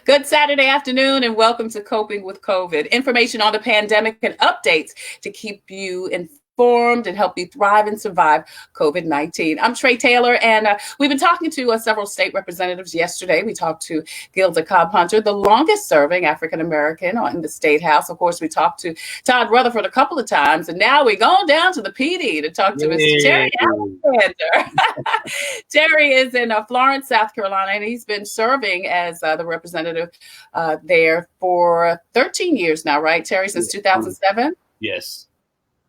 Good Saturday afternoon and welcome to Coping with COVID. Information on the pandemic and updates to keep you informed and help you thrive and survive COVID-19. I'm Tre Tailor, and we've been talking to several state representatives yesterday. We talked to Gilda Cobb-Hunter, the longest serving African-American in the State House. Of course, we talked to Todd Rutherford a couple of times, and now we're going down to the PD to talk to Mr. Tre Alexander. Terry is in Florence, South Carolina, and he's been serving as the representative there for 13 years now, right, Terry, since 2007? Yes.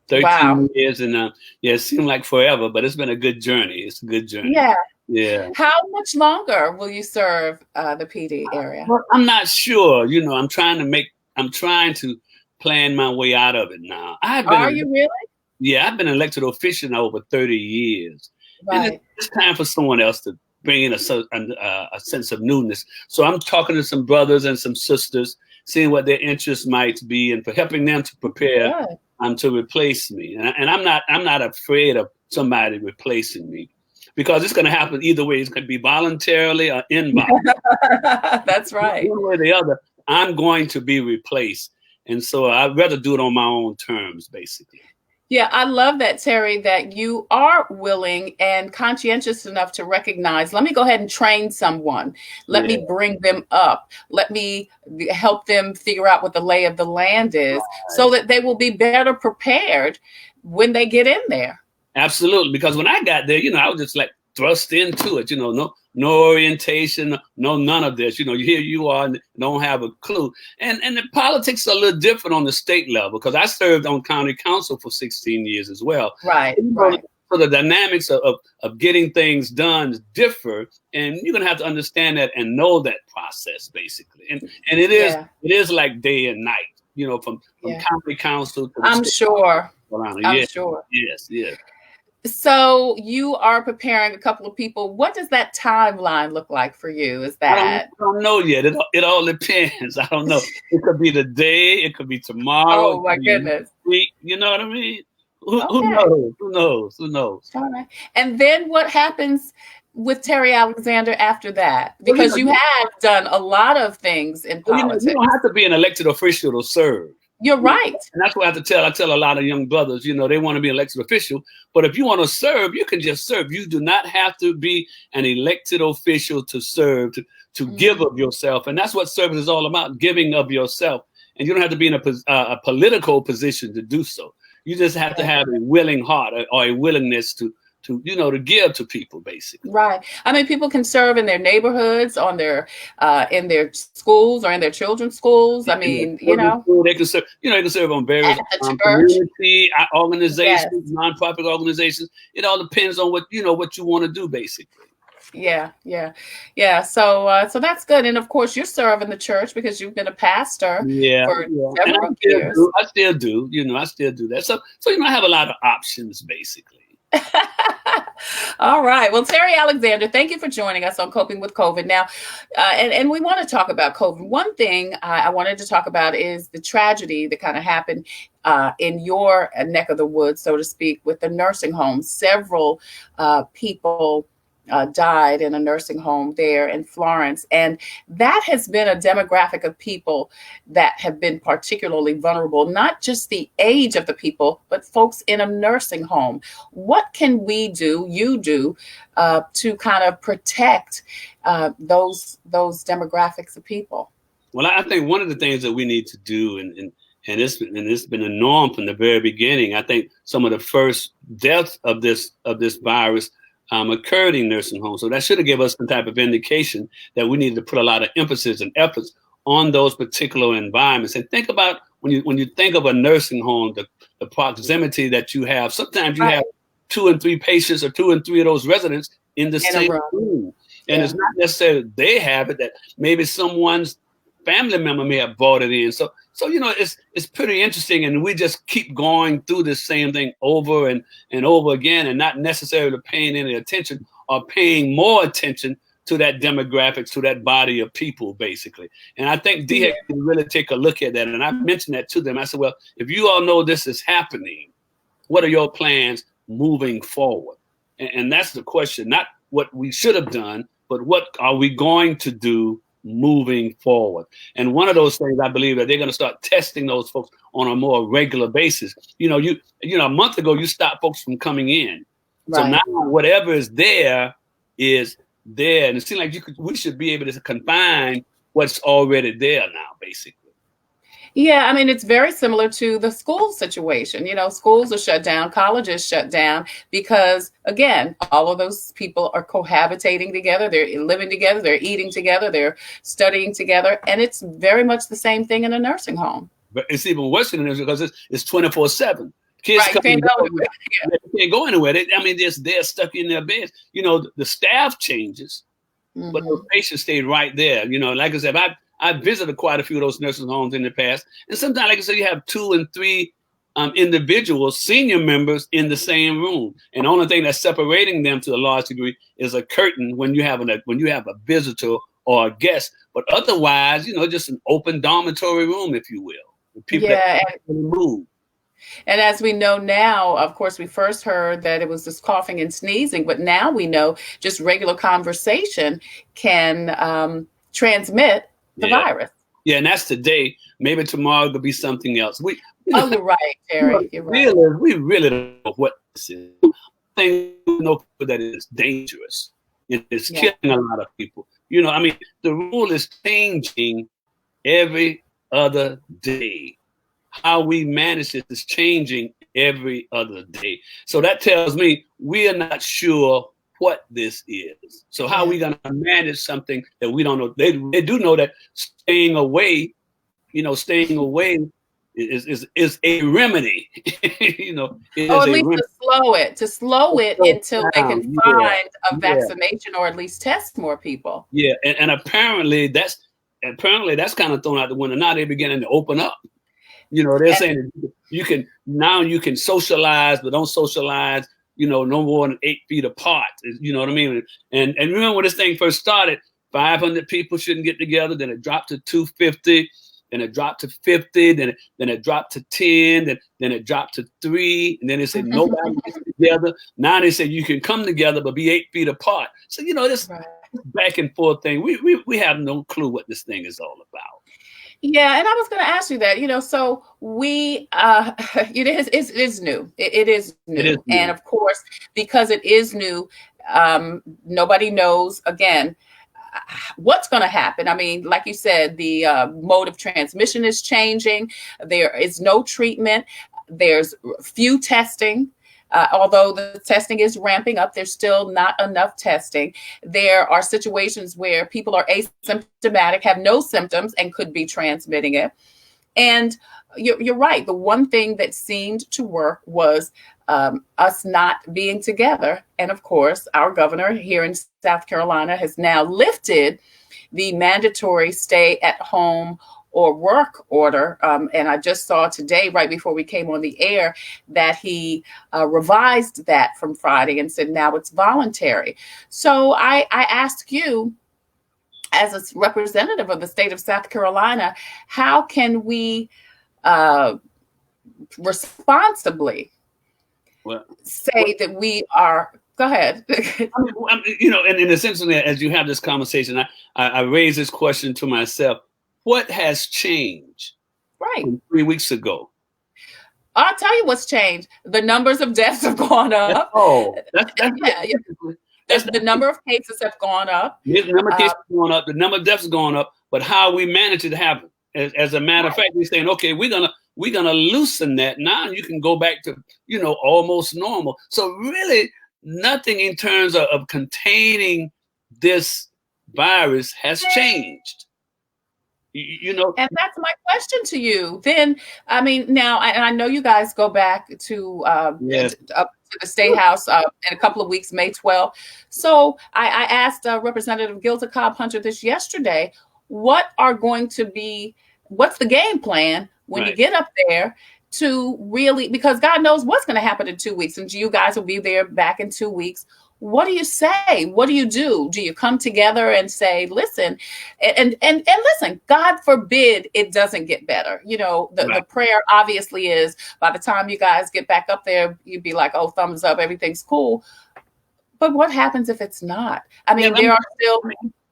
13 wow. years, and it seemed like forever, but it's been a good journey. It's a good journey. Yeah. How much longer will you serve the PD area? Well, I'm not sure. I'm trying to plan my way out of it now. Are you really? Yeah, I've been an elected official now over 30 years. Right. And it's time for someone else to bring in a sense of newness. So I'm talking to some brothers and some sisters, seeing what their interests might be, and for helping them to prepare to replace me. And I'm not afraid of somebody replacing me, because it's going to happen either way. It's going to be voluntarily or involuntarily. That's right. One way or the other, I'm going to be replaced. And so I'd rather do it on my own terms, basically. Yeah, I love that, Terry, that you are willing and conscientious enough to recognize, let me go ahead and train someone. Let me bring them up. Let me help them figure out what the lay of the land is so that they will be better prepared when they get in there. Absolutely. Because when I got there, I was just like thrust into it, no orientation, none of this. Here you are and don't have a clue. And the politics are a little different on the state level, because I served on county council for 16 years as well. Right. So the dynamics of getting things done differ, and you're gonna have to understand that and know that process, basically. And it is like day and night, from county council to I'm sure. I'm sure. Yes. So you are preparing a couple of people. What does that timeline look like for you? Is that I don't know yet. It all depends. I don't know. It could be the day. It could be tomorrow. Oh my goodness! Week, you know what I mean? Who knows? Who knows? All right. And then what happens with Terry Alexander after that? Because you have done a lot of things in politics. You don't have to be an elected official to serve. You're right. And that's what I have to tell. I tell a lot of young brothers, they want to be an elected official. But if you want to serve, you can just serve. You do not have to be an elected official to serve, to give of yourself. And that's what service is all about, giving of yourself. And you don't have to be in a political position to do so. You just have to have a willing heart or a willingness to give to people, basically. Right. I mean, people can serve in their neighborhoods, in their schools or in their children's schools. I mean, they can serve. They can serve on various community organizations, nonprofit organizations. It all depends on what you want to do, basically. Yeah. So that's good. And of course, you're serving the church because you've been a pastor for several years. I still do. I still do that. So I have a lot of options, basically. All right. Well, Terry Alexander, thank you for joining us on Coping with COVID. Now, and we want to talk about COVID. One thing I wanted to talk about is the tragedy that kind of happened in your neck of the woods, so to speak, with the nursing home. Several people died in a nursing home there in Florence. And that has been a demographic of people that have been particularly vulnerable, not just the age of the people, but folks in a nursing home. What can you do to kind of protect those demographics of people? Well, I think one of the things that we need to do, and it's been a norm from the very beginning. I think some of the first deaths of this virus occurred in nursing homes. So that should have given us some type of indication that we need to put a lot of emphasis and efforts on those particular environments. And think about when you think of a nursing home, the proximity that you have. Sometimes you have 2 and 3 patients or 2 and 3 of those residents in the same room. And it's not necessarily they have it, that maybe someone's family member may have brought it in. So it's pretty interesting, and we just keep going through this same thing over and over again, and not necessarily paying any attention or paying more attention to that demographics, to that body of people, basically. And I think DHEC can really take a look at that. And I mentioned that to them. I said, well, if you all know this is happening, what are your plans moving forward? And that's the question, not what we should have done, but what are we going to do moving forward. And one of those things I believe that they're going to start testing those folks on a more regular basis. A month ago you stopped folks from coming in. So now Right. whatever is there, and it seems like we should be able to confine what's already there now, basically. Yeah, I mean, it's very similar to the school situation. Schools are shut down, colleges shut down because, again, all of those people are cohabitating together. They're living together, they're eating together, they're studying together. And it's very much the same thing in a nursing home. But it's even worse than this because it's 24/7. Kids Right. come and Can't go go. anywhere. Yeah. They can't go anywhere. They're stuck in their beds. The staff changes, but the Mhm. patients stay right there. Like I said, I visited quite a few of those nursing homes in the past, and sometimes, like I said, you have 2 and 3 individuals, senior members, in the same room, and the only thing that's separating them to a large degree is a curtain when you have a visitor or a guest. But otherwise, just an open dormitory room, if you will, with people that Yeah. can't move. And as we know now, of course, we first heard that it was just coughing and sneezing, but now we know just regular conversation can transmit the Yeah, virus. yeah, and that's today. Maybe tomorrow there'll be something else. Oh, you're right, Terry. You're right. We really don't know what this is. Thing we know that it's dangerous. It is Yeah. killing a lot of people. The rule is changing every other day. How we manage this is changing every other day. So that tells me we are not sure what this is. So how are we going to manage something that we don't know? They do know that staying away is a remedy. It Oh, is at a least remedy. to slow it until they can Yeah, find a vaccination or at least test more people. yeah, and apparently that's kind of thrown out the window. Now they're beginning to open up. They're And, saying you can socialize, but don't socialize, no more than 8 feet apart. You know what I mean? And remember when this thing first started, 500 people shouldn't get together. Then it dropped to 250. Then it dropped to 50. Then it dropped to 10. Then it dropped to 3. And then they said nobody gets together. Now they say you can come together, but be 8 feet apart. So this right. back and forth thing, we have no clue what this thing is all about. Yeah, and I was going to ask you that, so we, it is new. It is It is new. And new. of course, because it is new, nobody knows, again, what's going to happen. I mean, like you said, the mode of transmission is changing. There is no treatment. There's few testing. Although the testing is ramping up, there's still not enough testing. There are situations where people are asymptomatic, have no symptoms, and could be transmitting it. And you're right. The one thing that seemed to work was us not being together. And of course, our governor here in South Carolina has now lifted the mandatory stay at home or work order. And I just saw today, right before we came on the air, that he revised that from Friday and said now it's voluntary. So I ask you, as a representative of the state of South Carolina, how can we responsibly say that we are? Go ahead. And in the sense of that, as you have this conversation, I raise this question to myself: what has changed Right. from 3 weeks ago? I'll tell you what's changed. The numbers of deaths have gone up. The number of cases have gone up. The number of cases going up. The number of deaths going up. But how we manage it to happen? As a matter of fact, we're saying, okay, we're gonna loosen that now. You can go back to almost normal. So really, nothing in terms of containing this virus has changed. And that's my question to you. Then, I mean, now, and I know you guys go back to up to the State House in a couple of weeks, May 12th. So I asked Representative Gilda Cobb-Hunter this yesterday. What's the game plan when you get up there to really, because God knows what's going to happen in 2 weeks, and you guys will be there back in 2 weeks. What do you say? What do you do? Do you come together and say, listen, and listen, God forbid it doesn't get better. The prayer obviously is by the time you guys get back up there, you'd be like, oh, thumbs up, everything's cool. But what happens if it's not? I mean, there are still.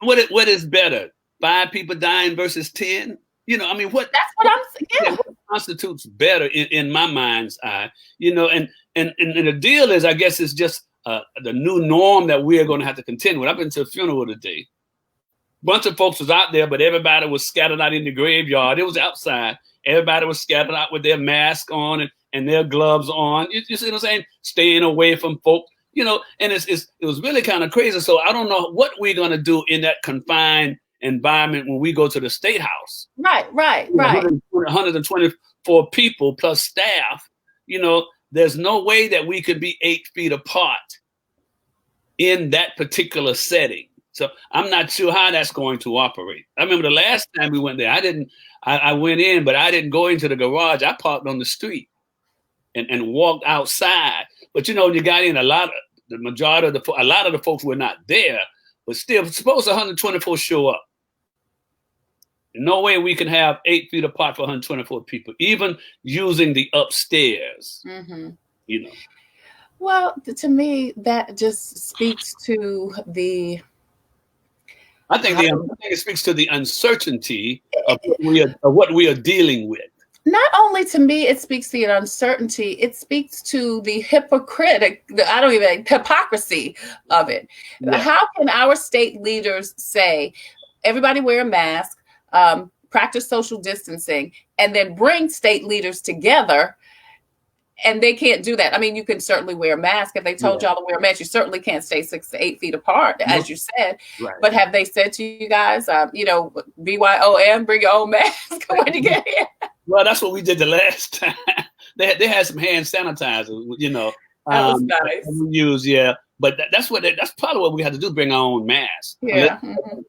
What is better? 5 people dying versus 10. You know, I mean, That's what I'm saying. Yeah. what constitutes better in my mind's eye? You know, and the deal is, I guess, it's just the new norm that we are going to have to contend with. I've been to a funeral today. Bunch of folks was out there, but everybody was scattered out in the graveyard. It was outside. Everybody was scattered out with their mask on and their gloves on. You see what I'm saying? Staying away from folks. You know, and it was really kind of crazy. So I don't know what we're going to do in that confined environment when we go to the State House. Right. 124 people plus staff. You know, there's no way that we could be 8 feet apart in that particular setting. So I'm not sure how that's going to operate. I remember the last time we went there, I went in, but I didn't go into the garage. I parked on the street and walked outside. But you know, you got in a lot of the folks were not there, but still, suppose 124 show up. No way we can have 8 feet apart for 124 people, even using the upstairs. Mm-hmm. You know. Well, to me, that just speaks to the. I think it speaks to the uncertainty of what we are dealing with. Not only to me, it speaks to the uncertainty. It speaks to the hypocrisy of it. Yeah. How can our state leaders say, everybody wear a mask, practice social distancing, and then bring state leaders together? And they can't do that. I mean, you can certainly wear a mask. If they told y'all to wear a mask, you certainly can't stay 6 to 8 feet apart, as you said. Right. But have they said to you guys, BYOM, bring your own mask when you get here? Well, that's what we did the last time. They had some hand sanitizer, you know. That was nice. We use, but that's part of what we have to do, bring our own mask. Yeah.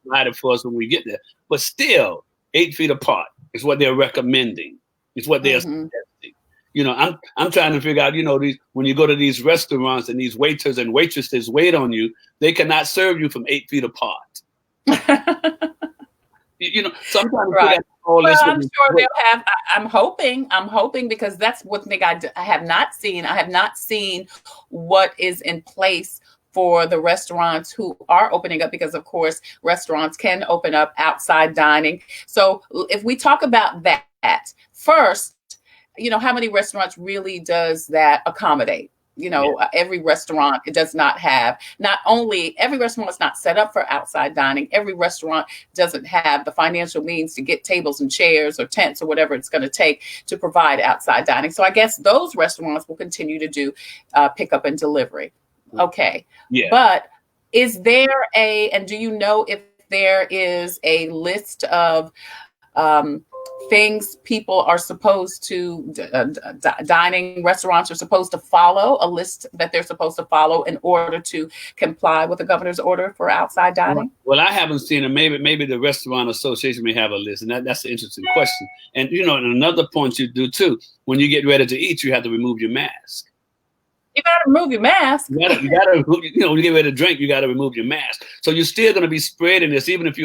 Provide it for us when we get there. But still, 8 feet apart is what they're recommending. It's what they're suggesting. You know, I'm trying to figure out, you know, when you go to these restaurants and these waiters and waitresses wait on you, they cannot serve you from 8 feet apart. You know, so I'm trying to figure out all this. I'm sure they'll have. I'm hoping because that's one thing I have not seen. I have not seen what is in place for the restaurants who are opening up, because of course restaurants can open up outside dining. So if we talk about that first, you know, how many restaurants really does that accommodate? You know, every restaurant, it does not have, not only every restaurant is not set up for outside dining. Every restaurant doesn't have the financial means to get tables and chairs or tents or whatever it's going to take to provide outside dining. So I guess those restaurants will continue to do pickup and delivery. Okay. Yeah. But is there and do you know if there is a list of things people are supposed to, dining restaurants are supposed to follow, a list that they're supposed to follow in order to comply with the governor's order for outside dining? Well, I haven't seen it. Maybe the Restaurant Association may have a list, and that's an interesting question. And, you know, and another point you do too, when you get ready to eat, you have to remove your mask. You got to remove your mask. You got to, you know, when you get ready to drink, you got to remove your mask. So you're still going to be spreading this, even if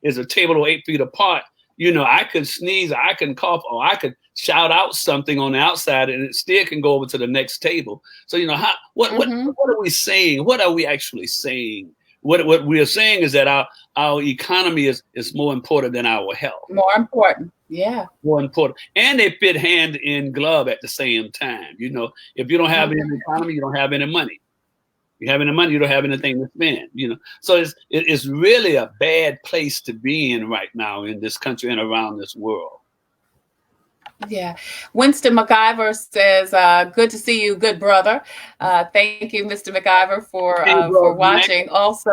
is a table or 8 feet apart. You know, I could sneeze, I can cough, or I could shout out something on the outside, and it still can go over to the next table. So, you know, what are we saying? What are we actually saying? What we are saying is that our economy is more important than our health. More important, yeah. More important, and they fit hand in glove at the same time. You know, if you don't have any economy, you don't have any money. You have any money, you don't have anything to spend, you know. So it's really a bad place to be in right now in this country and around this world. Yeah. Winston McIver says, good to see you, good brother. Thank you, Mr. McIver, for watching. Also,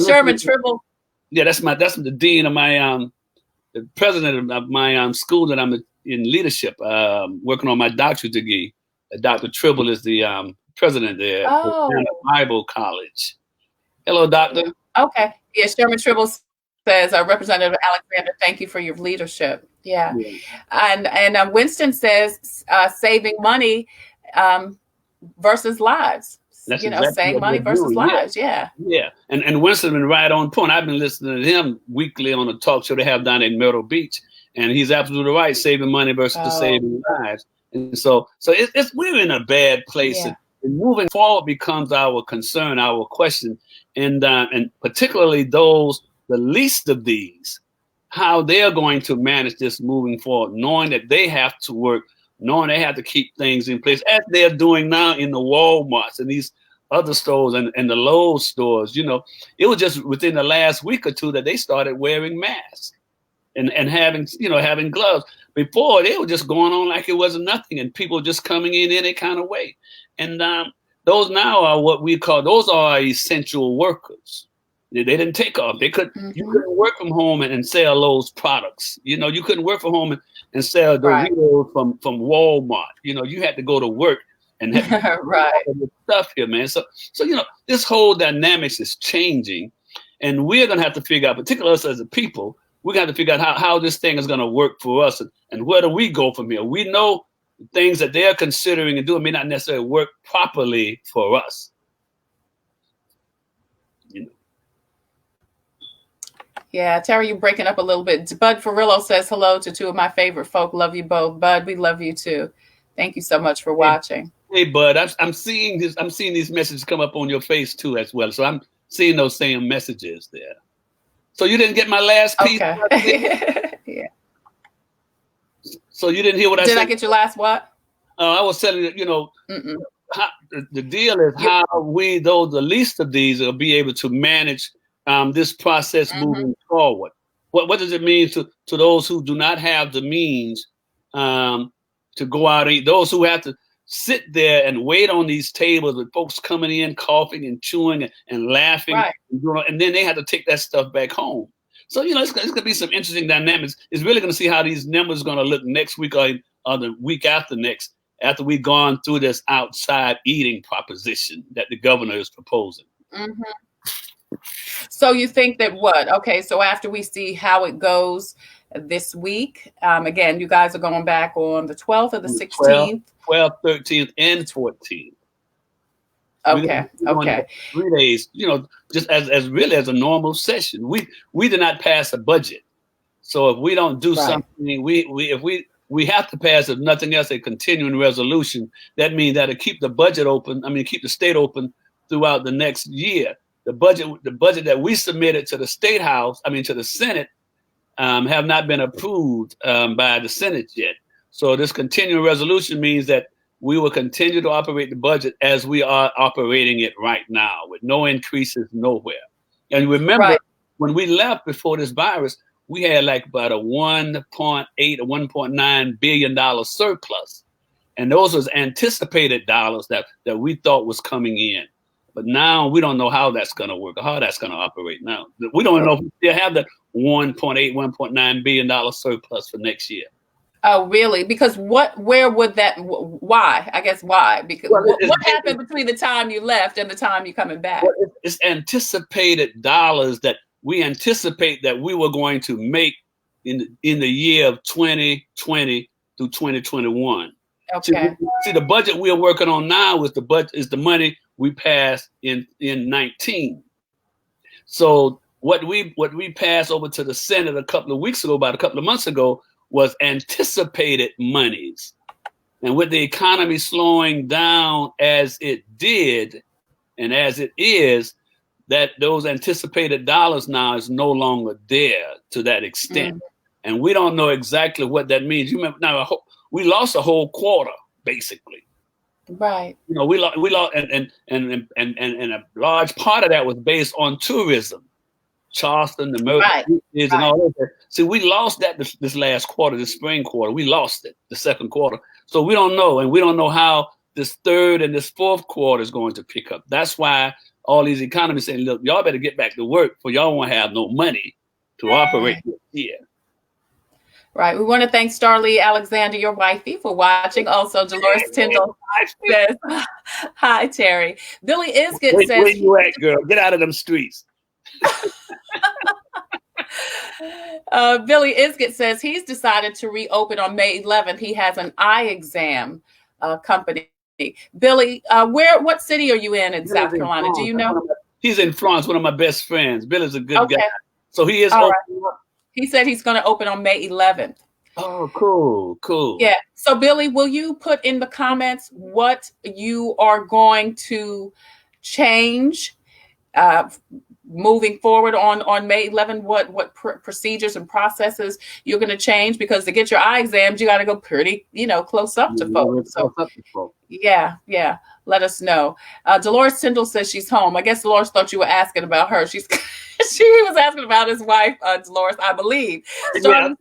Sherman Tribble. Yeah, that's the dean of my the president of my school that I'm in leadership, working on my doctorate degree. Dr. Tribble is the president there at Bible College. Hello, doctor. Okay. Yeah, Sherman Tribble says, Representative Alexander, thank you for your leadership. Yeah. And Winston says, saving money versus lives. That's saving money versus lives. Yeah. And Winston's been right on point. I've been listening to him weekly on a talk show they have down in Myrtle Beach, and he's absolutely right. Saving money versus saving lives. And so we're in a bad place. Yeah. And moving forward becomes our concern, our question, and particularly those the least of these, how they're going to manage this moving forward, knowing that they have to work, knowing they have to keep things in place, as they're doing now in the Walmarts and these other stores and the Lowe's stores. It was just within the last week or two that they started wearing masks and having gloves. Before, they were just going on like it wasn't nothing, and people just coming in any kind of way. And those now are what we call, those are essential workers. They didn't take off. You couldn't work from home and sell those products. You couldn't work from home and sell Doritos from Walmart. You had to go to work and have stuff here, man. So this whole dynamics is changing, and we're gonna have to figure out, particularly us as a people, we're gonna have to figure out how this thing is gonna work for us, and where do we go from here? We know things that they're considering and doing may not necessarily work properly for us. Yeah, Terry, you're breaking up a little bit. Bud Ferrillo says hello to two of my favorite folk. Love you both. Bud, we love you too. Thank you so much for watching. Hey, Bud, I'm seeing this. I'm seeing these messages come up on your face too as well. So I'm seeing those same messages there. So you didn't get my last piece? Okay. Yeah. So you didn't hear what I said? Did I get your last what? I was telling you, the deal is how we, though the least of these, will be able to manage this process moving forward. What does it mean to those who do not have the means to go out and eat? Those who have to sit there and wait on these tables with folks coming in, coughing and chewing and laughing, and then they have to take that stuff back home. So, it's going to be some interesting dynamics. It's really going to see how these numbers are going to look next week or the week after next, after we've gone through this outside eating proposition that the governor is proposing. So you think that what? Okay, so after we see how it goes this week, again, you guys are going back on the 12th or the 16th? 12th, 13th, and 14th. Okay. 3 days, just as really as a normal session. We did not pass a budget. So if we don't do something, we have to pass, if nothing else, a continuing resolution. That means that to keep the budget open, keep the state open throughout the next year. The budget that we submitted to the State House, to the Senate, have not been approved by the Senate yet. So this continuing resolution means that we will continue to operate the budget as we are operating it right now, with no increases nowhere. And remember, when we left before this virus, we had like about a $1.8 or $1.9 billion surplus. And those was anticipated dollars that we thought was coming in. But now we don't know how that's going to work, or how that's going to operate now. We don't know if we still have that $1.8, $1.9 billion surplus for next year. Oh, really? Because where would that, why? I guess why? Because what happened between the time you left and the time you're coming back? Well, it's anticipated dollars that we anticipate that we were going to make in the year of 2020 through 2021. Okay. See, the budget we are working on now is the money we passed in 19. So what we passed over to the Senate a couple of weeks ago, about a couple of months ago, was anticipated monies. And with the economy slowing down as it did, and as it is, that those anticipated dollars now is no longer there to that extent. And we don't know exactly what that means. You remember, now we lost a whole quarter, basically. Right. We lost, and a large part of that was based on tourism. Charleston, the American and all that. See, we lost that this last quarter, this spring quarter. We lost it, the second quarter. So we don't know, and we don't know how this third and this fourth quarter is going to pick up. That's why all these economists saying, look, y'all better get back to work, for y'all won't have no money to operate this year. Right. We want to thank Starlee Alexander, your wifey, for watching. Also, Dolores Tyndall says, hi, Terry. Billy Isgett says, where you at, girl? Get out of them streets. Billy Isgett says he's decided to reopen on May 11th. He has an eye exam company. Billy, what city are you in South Carolina? Do you know? He's in Florence, one of my best friends. Billy's a good guy. So he is open up. He said he's going to open on May 11th. Oh, cool. Yeah. So, Billy, will you put in the comments what you are going to change moving forward on May 11, what procedures and processes you're going to change? Because to get your eye exams, you got to go pretty, close up to folks. So yeah, let us know. Dolores Tyndall says she's home. I guess Dolores thought you were asking about her. She was asking about his wife, Dolores, I believe. Starting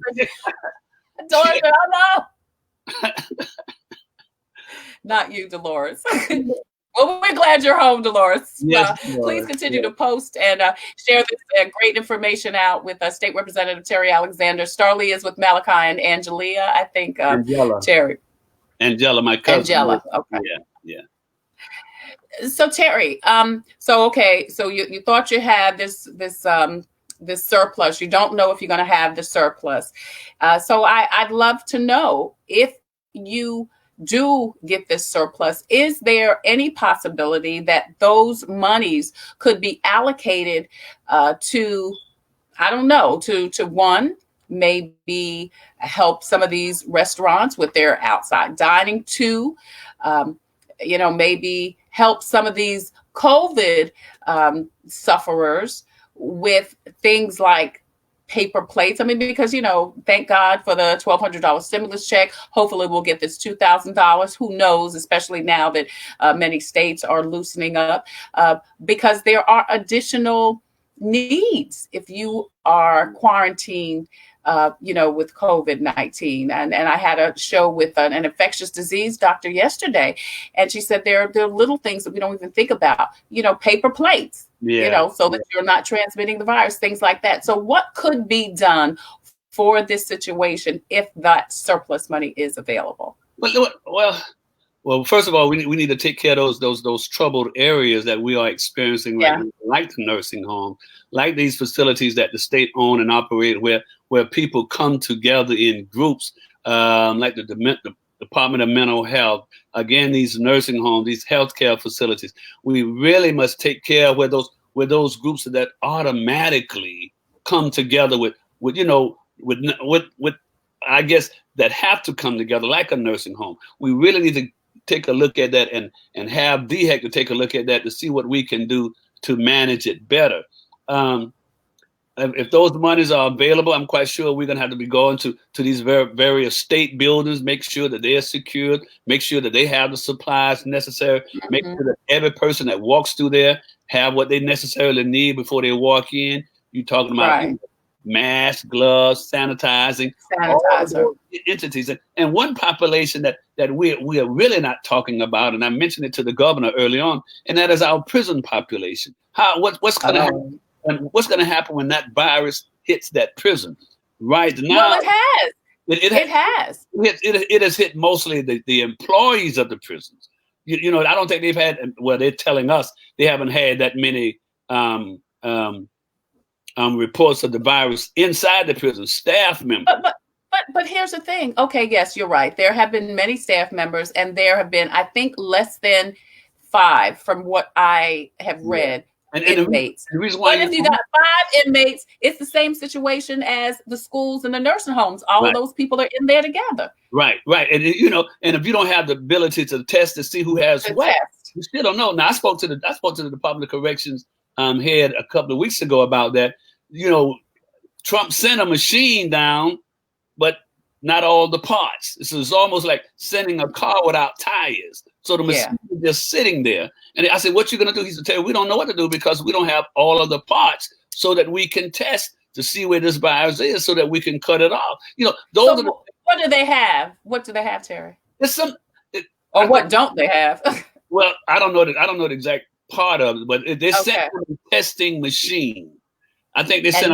Dolores, hello. Not you, Dolores. Well, we're glad you're home, Dolores. Yes, please continue to post and share this great information out with State Representative Terry Alexander. Starlee is with Malachi and Angelia, I think. Terry. Angela, my cousin. Angela, okay. Yeah. So Terry, so you thought you had this surplus. You don't know if you're going to have the surplus. So I'd love to know, if you do get this surplus, is there any possibility that those monies could be allocated to, I don't know, to one, maybe help some of these restaurants with their outside dining, two, maybe help some of these COVID sufferers with things like paper plates? I mean, because, thank God for the $1,200 stimulus check. Hopefully we'll get this $2,000. Who knows, especially now that many states are loosening up, because there are additional needs if you are quarantined, with COVID-19. And I had a show with an infectious disease doctor yesterday, and she said there are little things that we don't even think about, paper plates. So that you're not transmitting the virus, things like that. So what could be done for this situation if that surplus money is available? Well, first of all, we need to take care of those troubled areas that we are experiencing, like the nursing home, like these facilities that the state own and operate, where people come together in groups, like the Department of Mental Health. Again, these nursing homes, these healthcare facilities. We really must take care of where those groups that automatically come together with I guess that have to come together like a nursing home. We really need to take a look at that and have DHEC to take a look at that to see what we can do to manage it better. If those monies are available, I'm quite sure we're going to have to be going to these various state buildings, make sure that they are secured, make sure that they have the supplies necessary, make sure that every person that walks through there have what they necessarily need before they walk in. You're talking about masks, gloves, sanitizer, entities. And one population that we are really not talking about, and I mentioned it to the governor early on, and that is our prison population. What's going to happen? And what's going to happen when that virus hits that prison? Right now, well, it has. It has hit mostly the employees of the prisons. I don't think they've had. Well, they're telling us they haven't had that many reports of the virus inside the prison. Staff members. But here's the thing. Okay, yes, you're right. There have been many staff members, and there have been, I think, less than 5 from what I have read. And inmates. But if you got 5 inmates, it's the same situation as the schools and the nursing homes. All of those people are in there together. Right. And and if you don't have the ability to test to see who has what, you still don't know. Now I spoke to the Department of Corrections head a couple of weeks ago about that. Trump sent a machine down, but not all the parts. This is almost like sending a car without tires. So the machine is just sitting there. And I said, what you going to do? He said, we don't know what to do because we don't have all of the parts so that we can test to see where this virus is so that we can cut it off. What do they have? What do they have, Terry? What don't they have? Well, I don't know the exact part of it, but they sent a testing machine. I think they sent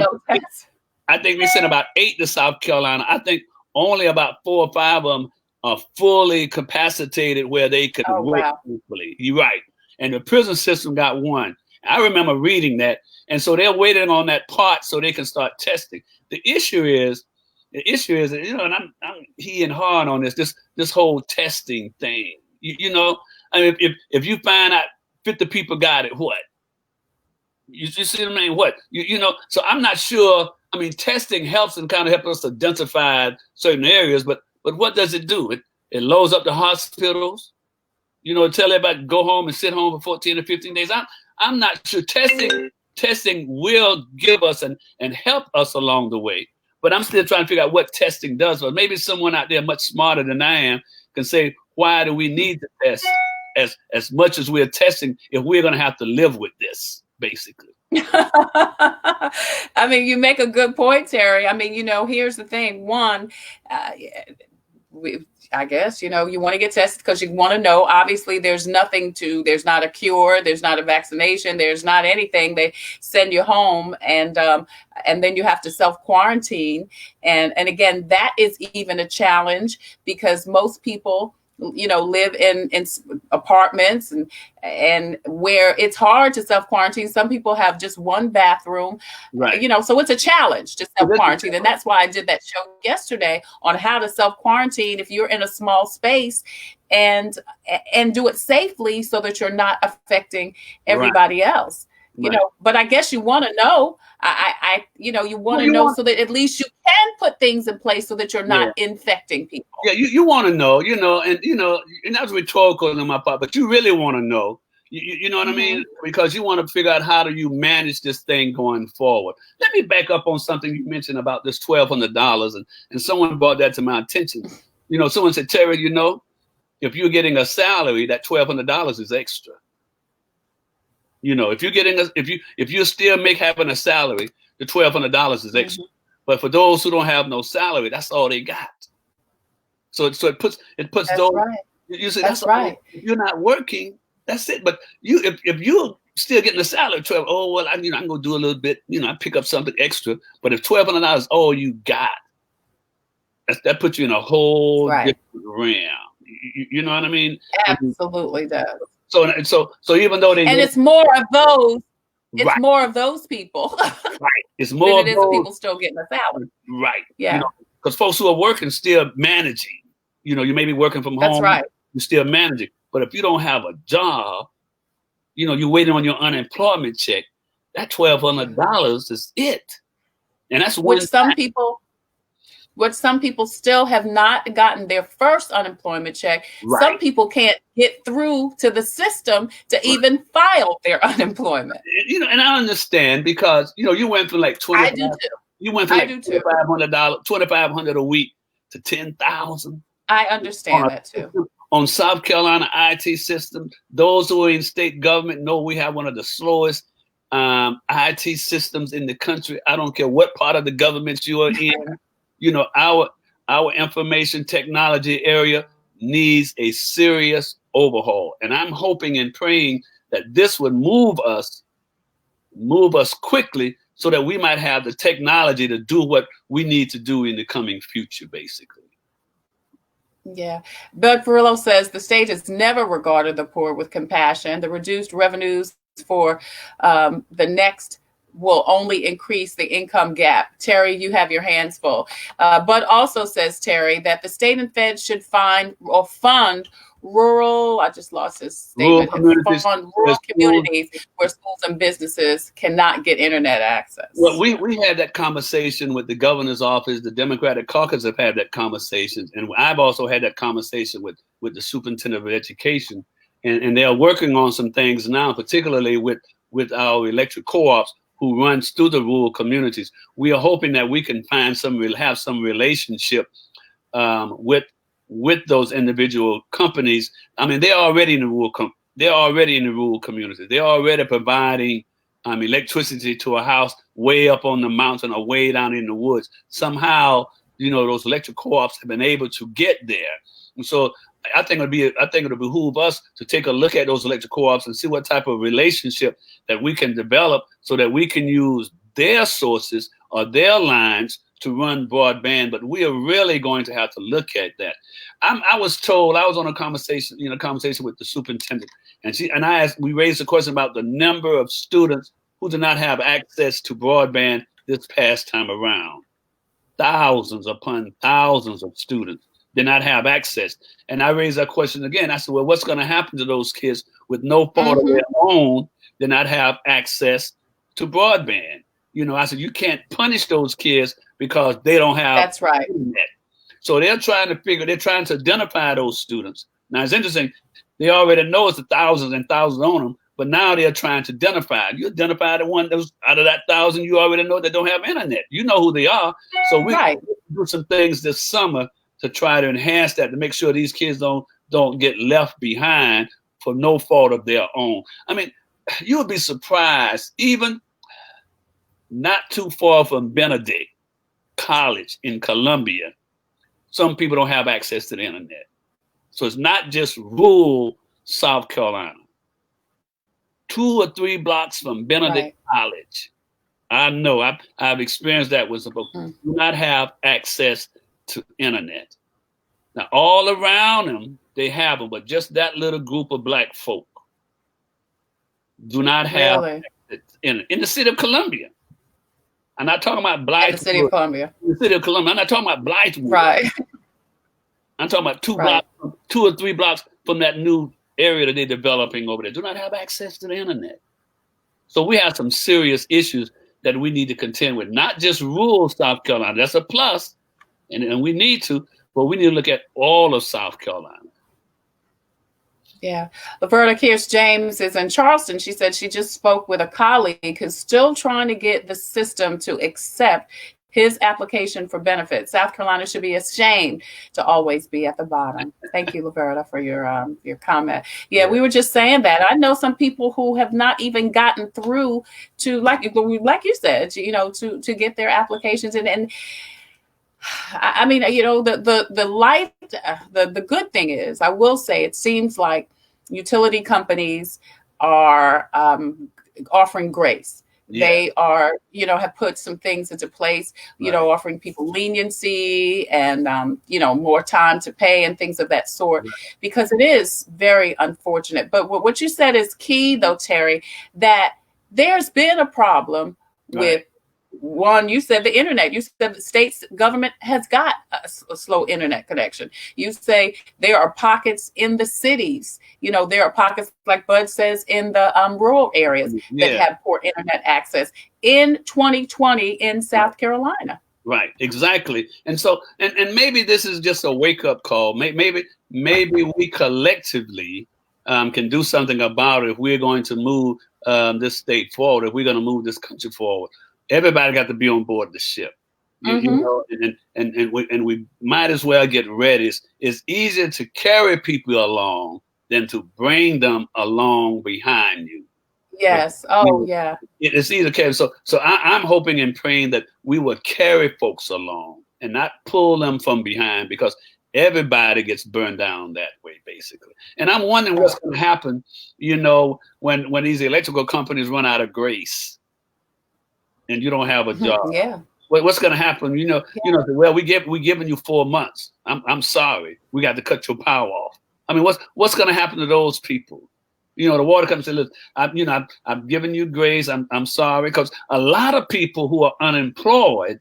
about 8 to South Carolina. I think only about 4 or 5 of them are fully capacitated where they could work equally. You're right. And the prison system got 1. I remember reading that. And so they're waiting on that part so they can start testing. The issue is, and I'm he and hard on this whole testing thing. I mean, if you find out 50 people got it, what? You see what I mean? What? So I'm not sure. I mean, testing helps and kind of helps us identify certain areas, but what does it do? It loads up the hospitals. Tell everybody to go home and sit home for 14 or 15 days. I'm not sure. Testing testing will give us and help us along the way. But I'm still trying to figure out what testing does. But maybe someone out there much smarter than I am can say, why do we need to test as much as we're testing if we're going to have to live with this, basically? I mean, you make a good point, Terry. I mean, here's the thing. One, I guess, you want to get tested because you want to know. Obviously, there's not a cure, there's not a vaccination, there's not anything. They send you home, and then you have to self-quarantine. And again, that is even a challenge because most people, live in apartments and where it's hard to self-quarantine. Some people have just one bathroom, right? So it's a challenge to self-quarantine. And that's why I did that show yesterday on how to self-quarantine if you're in a small space and do it safely so that you're not affecting everybody else. But I guess you want to know. You want to know so that at least you can put things in place so that you're not infecting people. Yeah, you want to know, and that's rhetorical on my part, but you really want to know. You know what I mean? Because you want to figure out how do you manage this thing going forward. Let me back up on something you mentioned about this $1,200, and someone brought that to my attention. Someone said, Terry, if you're getting a salary, that $1,200 is extra. If you're getting if you're still having a salary, the $1,200 is extra. But for those who don't have no salary, that's all they got. So it puts that's those. Right. You say that's right. If you're not working, that's it. But if you're still getting a salary, 12, oh well, I'm gonna do a little bit. I pick up something extra. But if $1,200 is all you got, that puts you in a whole different realm. You know what I mean? Absolutely does. So even though it's more of those, more of those people, right? It's more than it is of people still getting a salary, right? Yeah, because folks who are working still managing. You may be working from home. That's right. You're still managing, but if you don't have a job, you're waiting on your unemployment check. That $1,200 is it, and that's which some people still have not gotten their first unemployment check. Right. Some people can't get through to the system to even file their unemployment. And I understand because you went from like $2,500. I do too. You went from like $2,500 a week to $10,000. I understand that too. On South Carolina IT system, those who are in state government know we have one of the slowest IT systems in the country. I don't care what part of the government you are in. Our information technology area needs a serious overhaul. And I'm hoping and praying that this would move us quickly so that we might have the technology to do what we need to do in the coming future, basically. Yeah. Bud Perillo says the state has never regarded the poor with compassion. The reduced revenues for the next will only increase the income gap. Terry, you have your hands full. But also says, Terry, that the state and Fed should fund rural, I just lost his statement, fund rural communities where schools and businesses cannot get internet access. Well, we had that conversation with the governor's office. The Democratic caucus have had that conversation. And I've also had that conversation with the superintendent of education. And they're working on some things now, particularly with our electric co-ops who runs through the rural communities. We are hoping that we can have some relationship with those individual companies. I mean, they're already in the rural communities. They're already providing electricity to a house way up on the mountain or way down in the woods. Somehow, those electric co-ops have been able to get there. And so I think it'll behoove us to take a look at those electric co-ops and see what type of relationship that we can develop so that we can use their sources or their lines to run broadband. But we are really going to have to look at that. I was told, I was on a conversation with the superintendent, and we raised a question about the number of students who do not have access to broadband this past time around. Thousands upon thousands of students did not have access. And I raised that question again. I said, well, what's going to happen to those kids with no fault of their own, did not have access to broadband? I said, you can't punish those kids because they don't have That's right. internet. So they're trying to identify those students. Now it's interesting, they already know it's the thousands and thousands on them, But now they're trying to identify. You identify the one that was out of that 1,000 you already know that don't have internet. You know who they are. So we do some things this summer to try to enhance that, to make sure these kids don't get left behind for no fault of their own. I mean, you would be surprised, even not too far from Benedict College in Columbia, some people don't have access to the internet. So it's not just rural South Carolina. 2 or 3 blocks from Benedict College, I know I've experienced that with some folks who do not have access to internet. Now all around them they have them, but just that little group of black folk do not have in the city of Columbia. I'm not talking about Blythewood. In the city of Columbia. In the city of Columbia. I'm not talking about Blythewood. Right. I'm talking about 2 or 3 blocks from that new area that they're developing over there. Do not have access to the internet. So we have some serious issues that we need to contend with. Not just rural South Carolina. That's a plus, and we need to, but we need to look at all of South Carolina. Yeah. Laverta Kears James is in Charleston. She said she just spoke with a colleague who's still trying to get the system to accept his application for benefits. South Carolina should be ashamed to always be at the bottom. Thank you, Laverta, for your comment. Yeah, we were just saying that. I know some people who have not even gotten through to, like you said, you know, to get their applications in. And I mean, you know, the good thing is, I will say, it seems like utility companies are offering grace. Yeah. They are, you know, have put some things into place, you know, offering people leniency and, you know, more time to pay and things of that sort, because it is very unfortunate. But what you said is key, though, Terry, that there's been a problem with one. You said the internet. You said the state's government has got a slow internet connection. You say there are pockets in the cities. You know, there are pockets, like Bud says, in the rural areas that have poor internet access in 2020 in South Carolina. Right, exactly. And so, and maybe this is just a wake-up call. Maybe we collectively can do something about it if we're going to move this state forward, if we're going to move this country forward. Everybody got to be on board the ship, you know, and we might as well get ready. It's easier to carry people along than to bring them along behind you. Yes. Yeah. It's easier to carry. So I'm hoping and praying that we will carry folks along and not pull them from behind, because everybody gets burned down that way, basically. And I'm wondering what's going to happen, you know, when these electrical companies run out of grace and you don't have a job. Yeah. What's going to happen? You know, well, we giving you 4 months. I'm sorry, we got to cut your power off. I mean, what's going to happen to those people? You know, the water company said, look, I'm giving you grace. I'm sorry, because a lot of people who are unemployed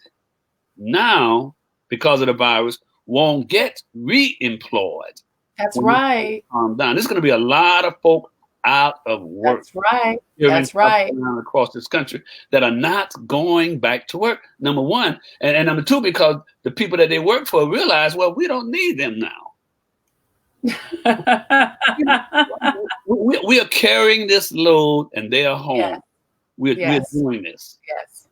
now because of the virus won't get re-employed. That's right. Calm down. There's going to be a lot of folk out of work. That's right. That's right. Across this country that are not going back to work. Number one, and number two, because the people that they work for realize, well, we don't need them now. we are carrying this load, and they are home. Yeah. We're doing this. Yes.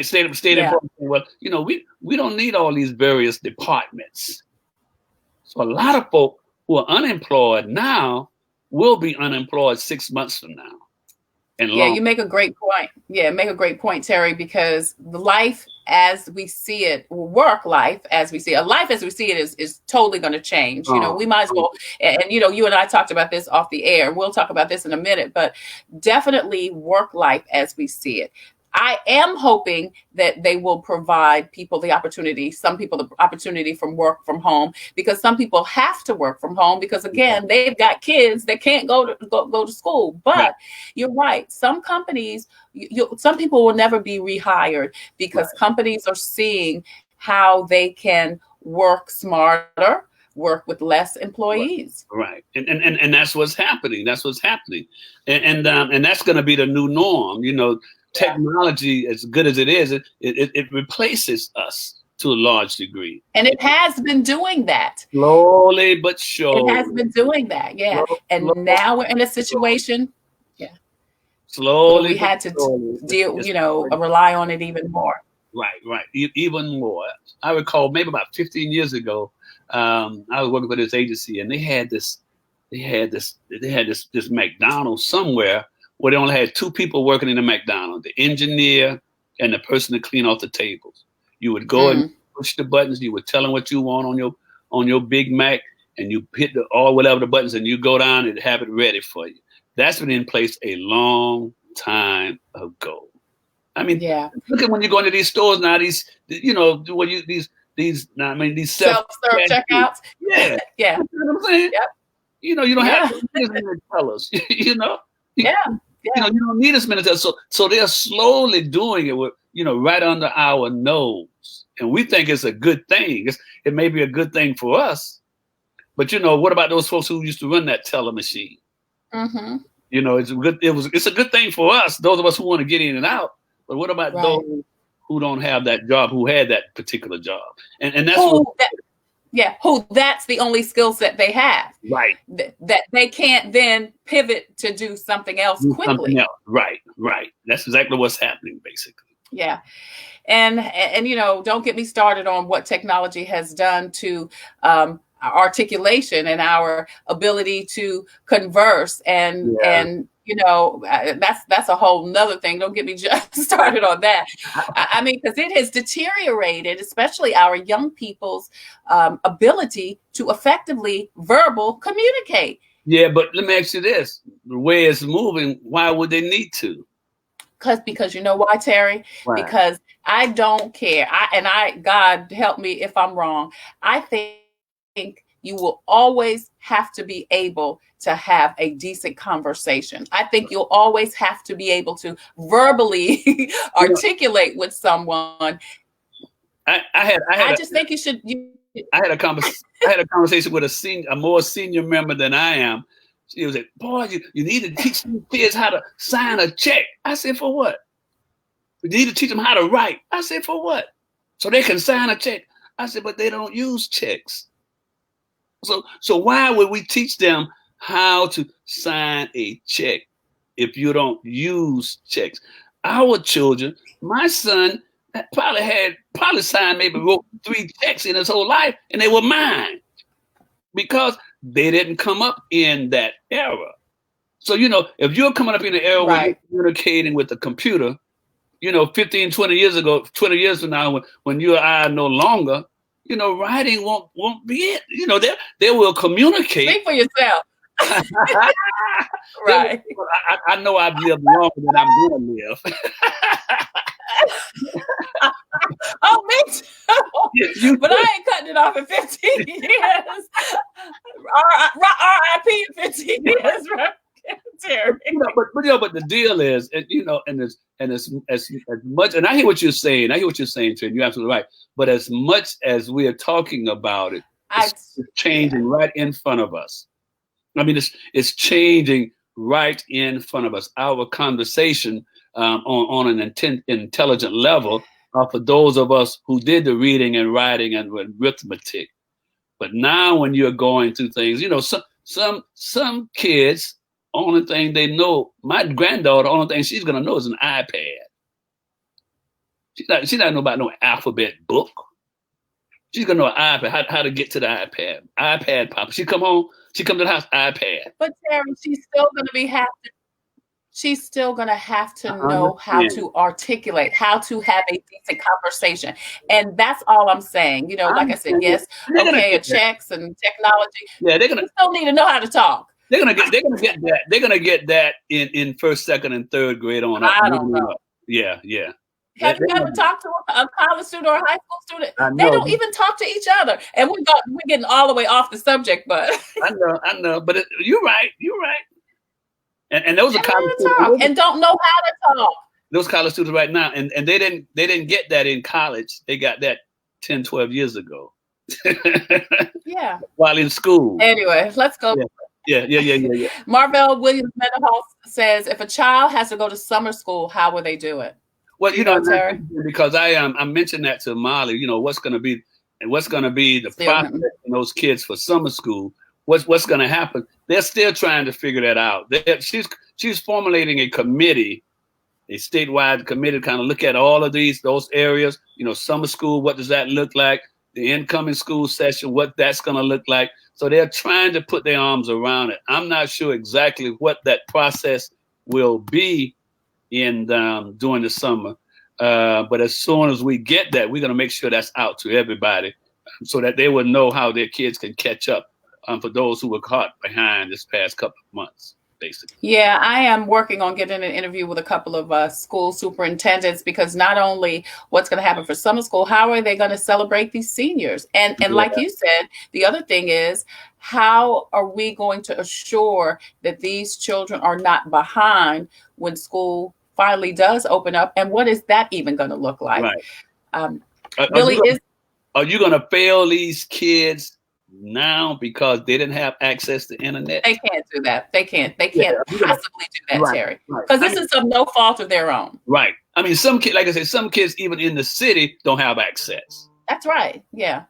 State employees. Well, you know, we don't need all these various departments. So a lot of folk who are unemployed now will be unemployed 6 months from now. And you make a great point. Yeah, make a great point, Terry, because the life as we see it, work life as we see it, life as we see it is totally going to change. You know, we might as well, and you know, you and I talked about this off the air. We'll talk about this in a minute, but definitely work life as we see it. I am hoping that they will provide people the opportunity, some people the opportunity from work from home, because some people have to work from home because, again, they've got kids that can't go to school. But you're right. Some companies, some people will never be rehired because companies are seeing how they can work smarter, work with less employees. Right. And that's what's happening. That's what's happening. And that's going to be the new norm. You know, technology, as good as it is, it replaces us to a large degree. And it has been doing that. Slowly but surely. It has been doing that, yeah. And now we're in a situation. Yeah. where Slowly we but had to slowly, deal, rely on it even more. right. Even more. I recall maybe about 15 years ago, I was working for this agency, and they had this McDonald's somewhere where they only had two people working in the McDonald's, the engineer and the person to clean off the tables. You would go and Mm. push the buttons. You would tell them what you want on your Big Mac, and you hit whatever the buttons, and you go down and have it ready for you. That's been in place a long time ago. I mean, Yeah. look at when you go into these stores now. These self Self-serve checkouts. yeah, Yeah. you know what I'm saying. Yep. You don't have Yeah. to need as many tellers. You, Yeah. Yeah. you don't need as many tellers. So they're slowly doing it with right under our nose, and we think it's a good thing. It may be a good thing for us, but what about those folks who used to run that teller machine? Mm-hmm. It's a good thing for us, those of us who want to get in and out. But what about Right. those who don't have that job, who had that particular job? And that's that's the only skill set they have. right. That they can't then pivot to do something else quickly. Something else. Right. That's exactly what's happening, basically. Yeah. And don't get me started on what technology has done to articulation and our ability to converse and that's a whole nother thing. Don't get me just started on that. I mean, because it has deteriorated, especially our young people's ability to effectively verbal communicate. Yeah, but let me ask you this: the way it's moving, why would they need to? Because you know why, Terry? Why? Because I don't care. God help me if I'm wrong. I think you will always have to be able to have a decent conversation. I think you'll always have to be able to verbally articulate with someone. I just think you should. I had a conversation with a more senior member than I am. She was like, "Boy, you need to teach these kids how to sign a check." I said, "For what?" "You need to teach them how to write." I said, "For what?" "So they can sign a check." I said, "But they don't use checks. So why would we teach them how to sign a check if you don't use checks?" Our children, my son probably signed, maybe wrote 3 checks in his whole life, and they were mine because they didn't come up in that era. So, if you're coming up in the era where you're communicating with the computer, 15, 20 years ago, 20 years from now, when you or I are no longer, writing won't be it. They will communicate. Speak for yourself. Right. I know I've lived longer than I'm going to live. Oh, me too. But I ain't cutting it off in 15 years. R.I.P. in 15 years, right? Terry. But the deal is, and as much, and I hear what you're saying. Trent. You're absolutely right. But as much as we are talking about it, it's changing right in front of us. I mean, it's changing right in front of us. Our conversation on an intelligent level for those of us who did the reading and writing and arithmetic. But now, when you're going through things, some kids, only thing they know, my granddaughter, only thing she's gonna know is an iPad. She's not know about no alphabet book. She's gonna know an iPad, how to get to the iPad. iPad pop. She come home, she come to the house, iPad. But Terry, she's still gonna have to know how to articulate, how to have a decent conversation. And that's all I'm saying. Like I said, yes, checks and technology. Yeah, they still need to know how to talk. They're gonna get that. They're gonna get that in first, second, and third grade on up. I don't know. Yeah. Have you ever talked to a college student or a high school student? They don't even talk to each other. And we're getting all the way off the subject, but I know. But you're right. And those are college students and don't know how to talk. Those college students right now, and they didn't get that in college. They got that 10, 12 years ago. Yeah. While in school. Anyway, let's go. Yeah. Marvell Williams Mendenhall says, if a child has to go to summer school, how will they do it? Well, because I mentioned that to Molly, what's going to be the process in those kids for summer school. What's going to happen? They're still trying to figure that out. she's formulating a committee, a statewide committee, to kind of look at all of those areas. Summer school, what does that look like? The incoming school session, what that's going to look like. So they're trying to put their arms around it. I'm not sure exactly what that process will be in during the summer, but as soon as we get that, we're going to make sure that's out to everybody, so that they will know how their kids can catch up, for those who were caught behind this past couple of months, basically. Yeah, I am working on getting an interview with a couple of school superintendents, because not only what's going to happen for summer school, how are they going to celebrate these seniors? And like you said, the other thing is, how are we going to assure that these children are not behind when school finally does open up? And what is that even going to look like? Right. Billy, are you going to fail these kids now because they didn't have access to internet? They can't do that. They can't possibly do that, right, Terry, because this is of no fault of their own. Right. I mean, some kids, like I said, some kids even in the city don't have access. That's right. Yeah.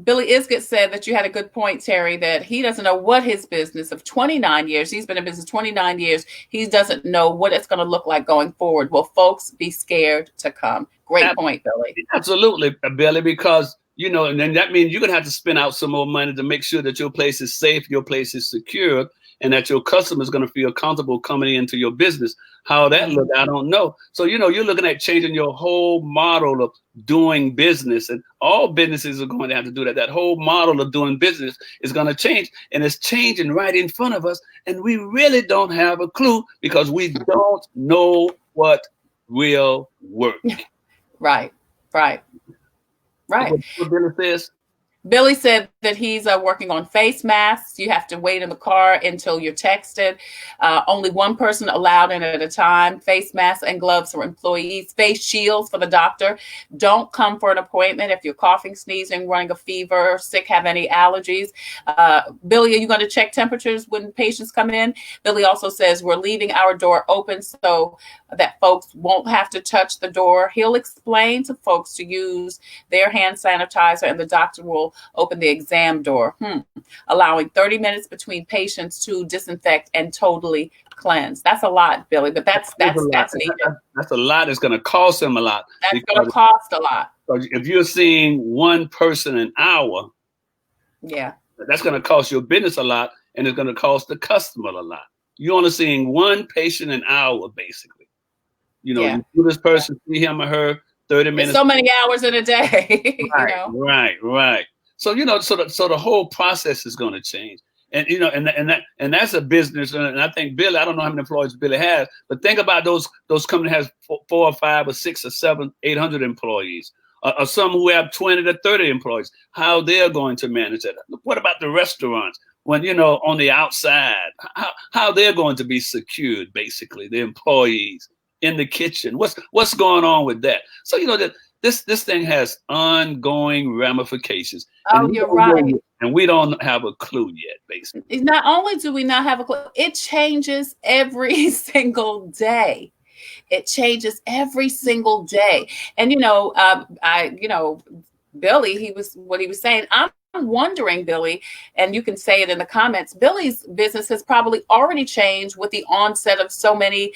Billy Isgett said that you had a good point, Terry, that he doesn't know what his business of 29 years, he's been in business 29 years, he doesn't know what it's going to look like going forward. Will folks be scared to come? Great point, Billy. Absolutely, Billy, because, and then that means you're going to have to spend out some more money to make sure that your place is safe, your place is secure, and that your customer is going to feel comfortable coming into your business. How that look, I don't know. So, you're looking at changing your whole model of doing business, and all businesses are going to have to do that. That whole model of doing business is going to change, and it's changing right in front of us. And we really don't have a clue, because we don't know what will work. Right. What Billy says? Billy said that he's working on face masks. You have to wait in the car until you're texted. Only one person allowed in at a time. Face masks and gloves for employees. Face shields for the doctor. Don't come for an appointment if you're coughing, sneezing, running a fever, sick, have any allergies. Billy, are you going to check temperatures when patients come in? Billy also says we're leaving our door open so that folks won't have to touch the door. He'll explain to folks to use their hand sanitizer, and the doctor will open the exam door, allowing 30 minutes between patients to disinfect and totally cleanse. That's a lot, Billy, but that's needed. That's a lot. It's going to cost them a lot. That's going to cost a lot. If you're seeing one person an hour, that's going to cost your business a lot, and it's going to cost the customer a lot. You're only seeing one patient an hour, basically. You do this person, see him or her 30 minutes. It's so many hours in a day. Right. So so the whole process is going to change, and and that's a business. And I think Billy, I don't know how many employees Billy has, but think about those companies has 4 or 5 or 6 or 7, 800 employees, or some who have 20 to 30 employees. How they're going to manage that? What about the restaurants? When on the outside, how they're going to be secured? Basically, the employees in the kitchen. What's going on with that? So that. This thing has ongoing ramifications. Oh, you're right. And we don't have a clue yet, basically. Not only do we not have a clue, it changes every single day. It changes every single day. And, Billy, what he was saying, I'm wondering, Billy, and you can say it in the comments, Billy's business has probably already changed with the onset of so many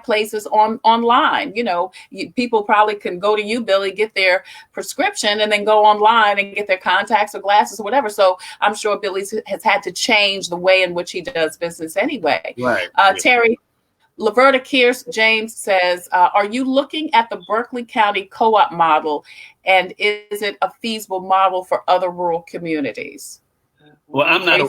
places online. People probably can go to you, Billy, get their prescription, and then go online and get their contacts or glasses or whatever. So I'm sure Billy has had to change the way in which he does business anyway. Right. Terry, Laverta Kears James says, are you looking at the Berkeley County co-op model, and is it a feasible model for other rural communities? Well, I'm not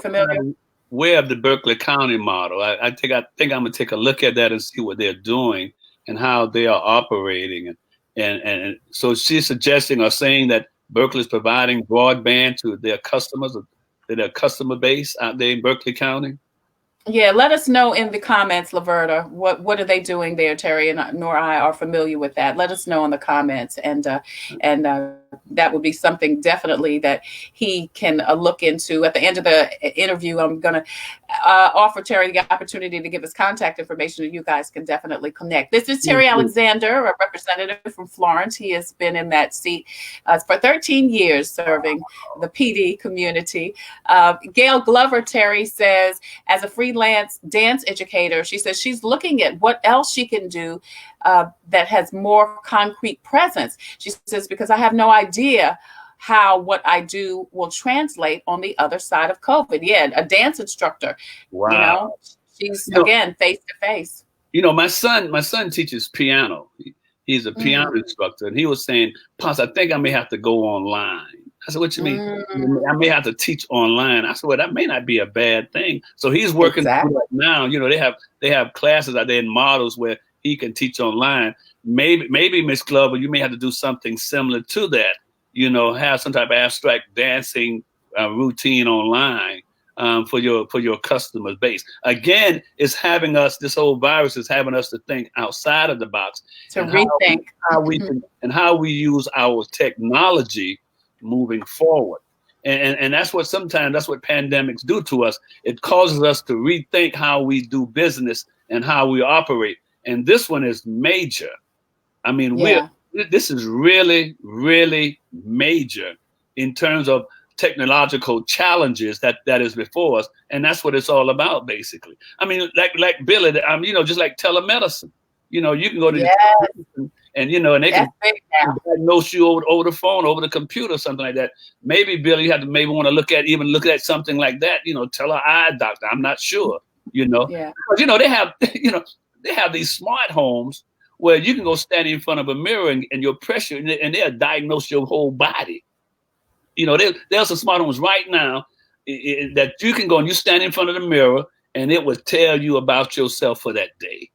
aware of the Berkeley County model. I think I'm going to take a look at that and see what they're doing and how they are operating. And so she's suggesting or saying that Berkeley is providing broadband to their customers, to their customer base out there in Berkeley County. Yeah, let us know in the comments, Laverta. What are they doing there? Terry and nor I are familiar with that. Let us know in the comments, and that would be something definitely that he can look into. At the end of the interview, I'm going to offer Terry the opportunity to give us contact information, and you guys can definitely connect. This is Terry Alexander, a representative from Florence. He has been in that seat for 13 years, serving the PD community. Gail Glover, Terry says, as a freelance dance educator, she says she's looking at what else she can do that has more concrete presence. She says, because I have no idea how what I do will translate on the other side of COVID. Yeah, a dance instructor. Wow. You know, she's again face to face. You know, my son teaches piano. He's a piano instructor, and he was saying, "Pops, I think I may have to go online." I said, "What you mean?" I may have to teach online. I said, "Well, that may not be a bad thing." So he's working through it now. You know, they have classes out there in models where he can teach online. Maybe Miss Glover, you may have to do something similar to that. You know, have some type of abstract dancing routine online for your customer base. Again, it's having us. This whole virus is having us to think outside of the box, to rethink how we use our technology moving forward. And that's what pandemics do to us. It causes us to rethink how we do business and how we operate. And this one is major. I mean, this is really, really major in terms of technological challenges that is before us. And that's what it's all about, basically. I mean, like Billy, you know, just like telemedicine. You know, you can go to the and you know, and they can diagnose you over the phone, over the computer, something like that. Maybe, Billy, you have to want to look at something like that. You know, tell an eye doctor. I'm not sure. You know, because you know they have these smart homes where you can go stand in front of a mirror and your pressure, and they'll diagnose your whole body. You know, there's some smart homes right now that you can go and you stand in front of the mirror, and it will tell you about yourself for that day.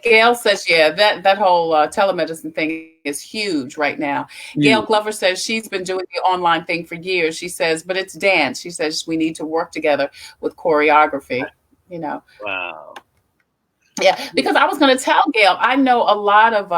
Gail says, that whole telemedicine thing is huge right now. Gail Glover says she's been doing the online thing for years. She says, but it's dance. She says we need to work together with choreography. You know. Wow. Yeah, because I was going to tell Gail, I know a lot of,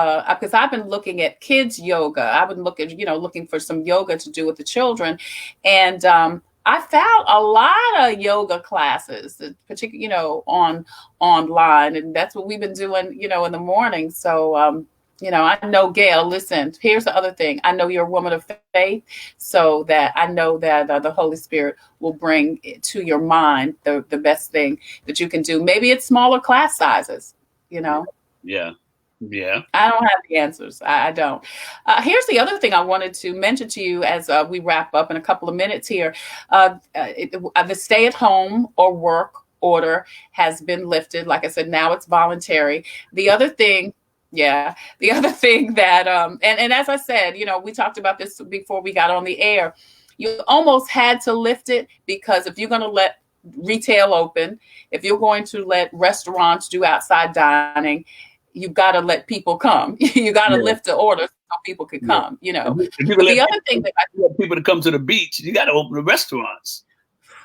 because I've been looking at kids yoga. I've been looking for some yoga to do with the children. And I found a lot of yoga classes, particularly, you know, online. And that's what we've been doing, you know, in the morning. So, you know, I know, Gail, listen, here's the other thing. I know you're a woman of faith, so that I know that the Holy Spirit will bring to your mind the best thing that you can do. Maybe it's smaller class sizes, you know? Yeah. I don't have the answers. I don't. Here's the other thing I wanted to mention to you as we wrap up in a couple of minutes here. The stay-at-home or work order has been lifted. Like I said, now it's voluntary. The other thing that, and as I said, you know, we talked about this before we got on the air, you almost had to lift it, because if you're going to let retail open, if you're going to let restaurants do outside dining, you've got to let people come. You got to lift the order so people can come, you know. The other thing that you want people to come to the beach, you got to open the restaurants.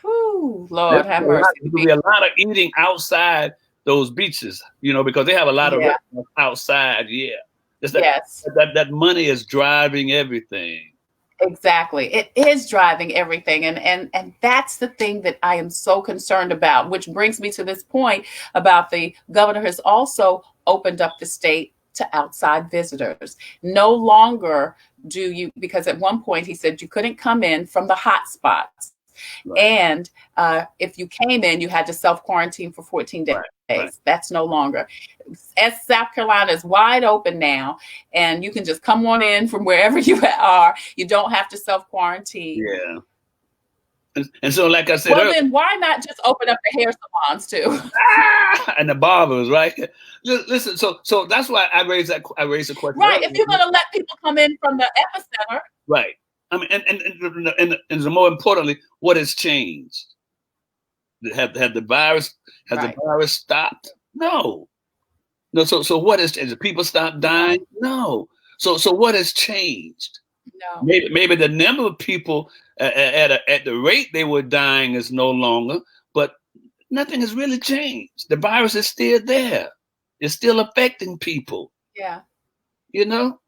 Whew, Lord have mercy. There'll be a lot of eating outside those beaches, you know, because they have a lot of restaurants outside. Yeah. That money is driving everything. Exactly. It is driving everything. And that's the thing that I am so concerned about, which brings me to this point about the governor has also opened up the state to outside visitors. No longer do you, because at one point he said you couldn't come in from the hot spots. Right. And if you came in, you had to self-quarantine for 14 days. Right. That's no longer. As South Carolina is wide open now, and you can just come on in from wherever you are. You don't have to self-quarantine. Yeah. And so, like I said, well, then why not just open up the hair salons too? And the barbers, right? Listen, so that's why I raised the question. Right. If you're going to let people come in from the epicenter. Right. I mean, and more importantly, what has changed? Had the virus stopped? No. So what has changed? People stopped dying? No. So what has changed? No. Maybe the number of people at the rate they were dying is no longer, but nothing has really changed. The virus is still there. It's still affecting people. Yeah. You know?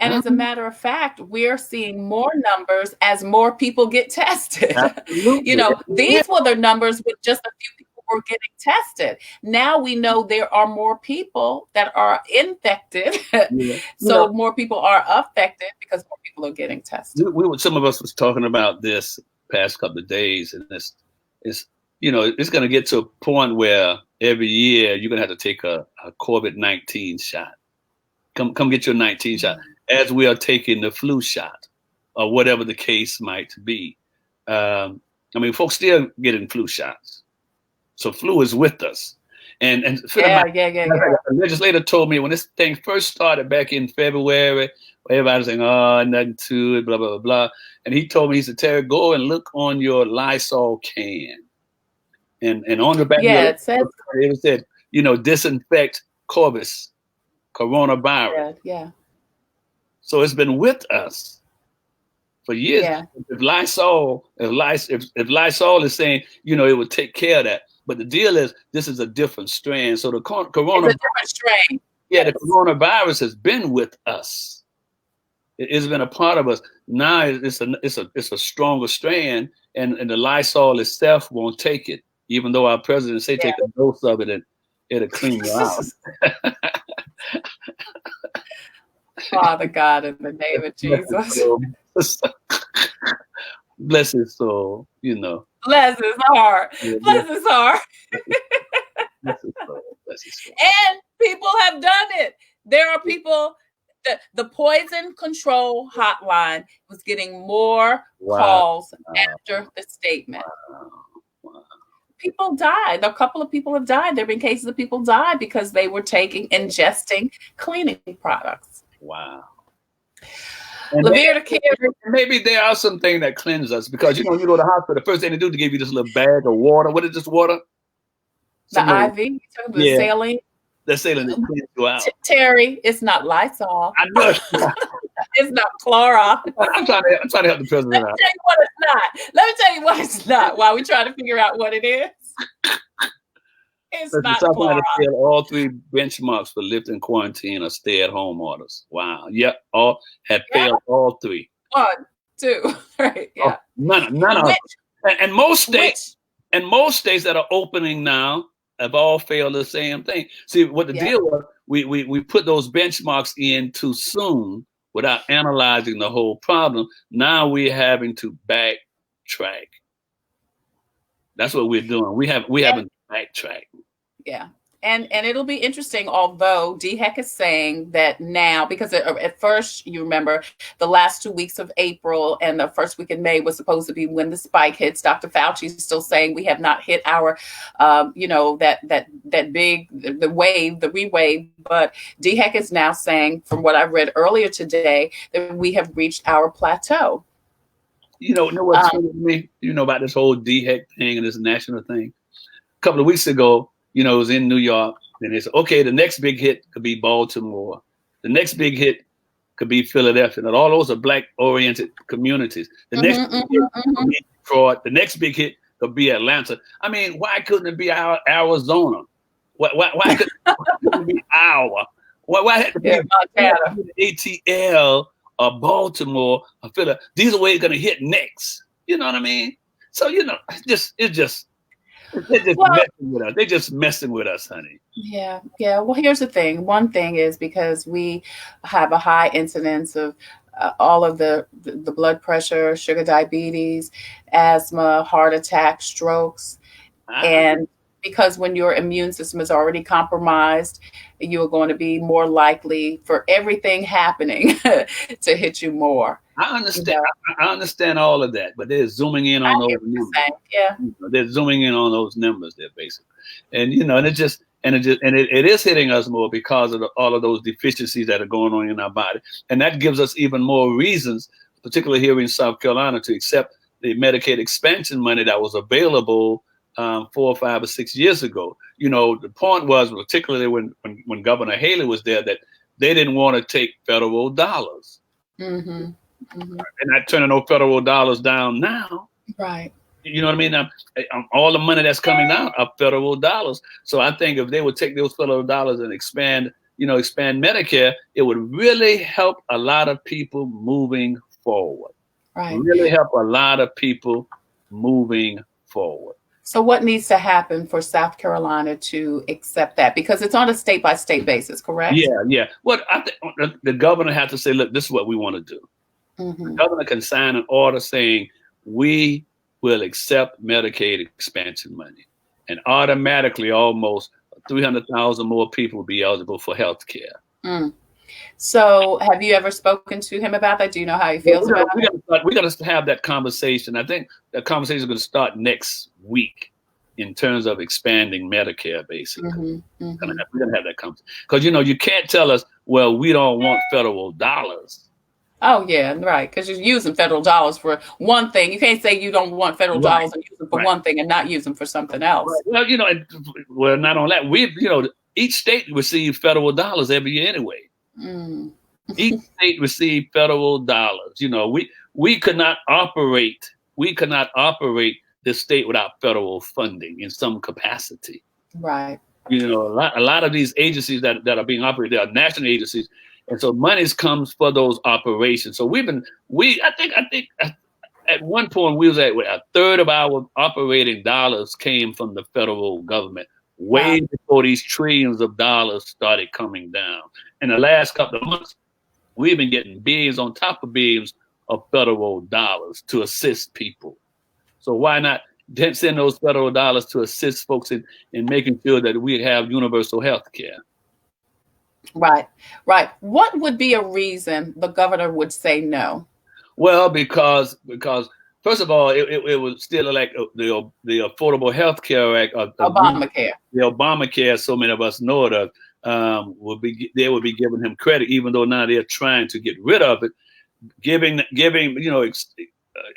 And as a matter of fact, we're seeing more numbers as more people get tested. You Absolutely. know, these were the numbers with just a few people were getting tested. Now we know there are more people that are infected. Yeah. So more people are affected because more people are getting tested. Some of us was talking about this past couple of days, and it's it's going to get to a point where every year you're going to have to take a COVID-19 shot. Come get your 19 shot, as we are taking the flu shot, or whatever the case might be. I mean, folks still getting flu shots, so flu is with us. And Yeah. a legislator told me when this thing first started back in February, everybody was saying, "Oh, nothing to it," blah blah blah blah. And he told me, he said, "Terry, go and look on your Lysol can, and on the back of Yeah, your it says it said, disinfect Corvus, coronavirus." yeah. So it's been with us for years. Yeah. If Lysol is saying, it would take care of that. But the deal is, this is a different strand. So the It's a different strain. yeah, the coronavirus has been with us. It's been a part of us. Now it's a stronger strand, and the Lysol itself won't take it. Even though our president say take a dose of it and it'll clean you out. Father God, in the name of Jesus. Bless his soul, Bless his heart. Yeah, Bless his heart. bless his soul. Bless his soul. And people have done it. There are people, the poison control hotline was getting more calls after the statement. Wow. People died. A couple of people have died. There have been cases of people died because they were ingesting cleaning products. Wow. Maybe there are some things that cleanse us, because you go to the hospital, the first thing they do is give you this little bag of water. What is this water? The IV? You talking about saline? The saline that cleans you out. Terry, it's not Lysol. I know. It's not Clorox. I'm trying to help the president out. Let me tell you what it's not. Let me tell you what it's not while we're trying to figure out what it is. It's not Clorox. Failed all 3 benchmarks for lifting quarantine or stay-at-home orders. Wow. Yep. All have failed all 3. 1, 2, right. Yeah. None of them. And most states that are opening now have all failed the same thing. See, what the deal was, we put those benchmarks in too soon without analyzing the whole problem. Now we're having to backtrack. That's what we're doing. We haven't backtracked. Yeah. And it'll be interesting, although DHEC is saying that now, because at first, you remember, the last 2 weeks of April and the first week in May was supposed to be when the spike hits. Dr. Fauci is still saying we have not hit our, that big, the wave, the re-wave. But DHEC is now saying, from what I read earlier today, that we have reached our plateau. You know what's funny to me? About this whole DHEC thing and this national thing? A couple of weeks ago, it was in New York, and they said, okay, the next big hit could be Baltimore. The next big hit could be Philadelphia. And all those are Black-oriented communities. The next big hit could be Detroit. The next big hit could be Atlanta. I mean, why couldn't it be Arizona? Why couldn't it be Iowa? Why had to be ATL or Baltimore or Philadelphia? These are where it's going to hit next. You know what I mean? So, messing with us. They're just messing with us, honey. Yeah. Well, here's the thing. One thing is, because we have a high incidence of all of the blood pressure, sugar diabetes, asthma, heart attack, strokes. And because when your immune system is already compromised, you are going to be more likely for everything happening to hit you more. I understand. I understand all of that, but they're zooming in on those numbers. Yeah, they're zooming in on those numbers there, basically, and it is hitting us more because of all of those deficiencies that are going on in our body, and that gives us even more reasons, particularly here in South Carolina, to accept the Medicaid expansion money that was available 4 or 5 or 6 years ago. The point was, particularly when Governor Haley was there, that they didn't want to take federal dollars. Mm-hmm. Mm-hmm. They're not turning those federal dollars down now. Right. You know what I mean? All the money that's coming out are federal dollars. So I think if they would take those federal dollars and expand expand Medicare, it would really help a lot of people moving forward. Right. Really help a lot of people moving forward. So what needs to happen for South Carolina to accept that? Because it's on a state by state basis, correct? Yeah. What I think the governor had to say, look, this is what we want to do. The governor can sign an order saying we will accept Medicaid expansion money, and automatically almost 300,000 more people will be eligible for health care. So have you ever spoken to him about that? Do you know how he feels about it? We got to have that conversation. I think that conversation is going to start next week in terms of expanding Medicare, basically. We're going to have that conversation. Because, you can't tell us, well, we don't want federal dollars. Oh, yeah, right. Because you're using federal dollars for one thing. You can't say you don't want federal dollars and use them for one thing and not use them for something else. Well, well, not only that, each state receives federal dollars every year anyway. Each state received federal dollars. We could not operate this state without federal funding in some capacity. Right. A lot of these agencies that are being operated, they are national agencies, and so monies comes for those operations. So I think at one point we was at a third of our operating dollars came from the federal government, way before these trillions of dollars started coming down. In the last couple of months, we've been getting billions on top of billions of federal dollars to assist people. So why not send those federal dollars to assist folks in making sure that we have universal health care? Right. What would be a reason the governor would say no? Well, because first of all, it was still like the Affordable Health Care Act, Obamacare. The Obamacare, so many of us know it of. They would be giving him credit, even though now they're trying to get rid of it.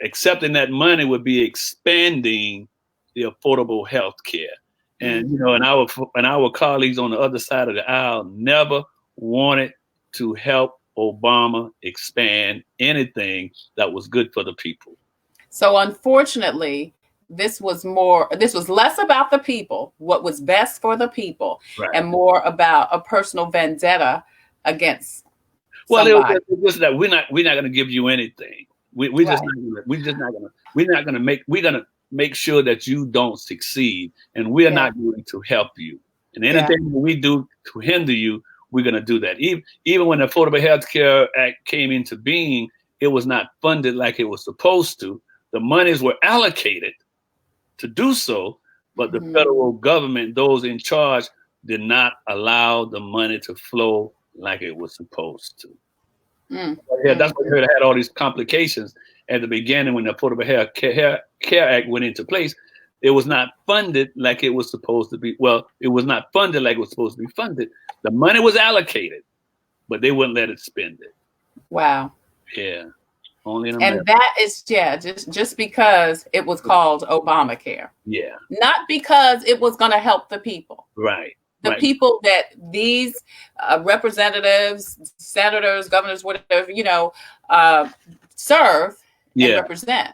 Accepting that money would be expanding the affordable health care. And and our colleagues on the other side of the aisle never wanted to help Obama expand anything that was good for the people. So unfortunately, this was less about the people, what was best for the people, and more about a personal vendetta against somebody. Well, it was that we're not going to give you anything. We're going to make sure that you don't succeed, and we're not going to help you. And anything that we do to hinder you, we're going to do that. Even when the Affordable Health Care Act came into being, it was not funded like it was supposed to. The monies were allocated to do so, but the federal government, those in charge, did not allow the money to flow like it was supposed to. That's why we had all these complications at the beginning when the Affordable Health Care Act went into place. It was not funded like it was supposed to be. Well, it was not funded like it was supposed to be funded. The money was allocated, but they wouldn't let it spend it. Wow. Yeah. Only in America. And that is just because it was called Obamacare. Yeah. Not because it was going to help the people. Right. The people that these representatives, senators, governors, whatever, serve and represent.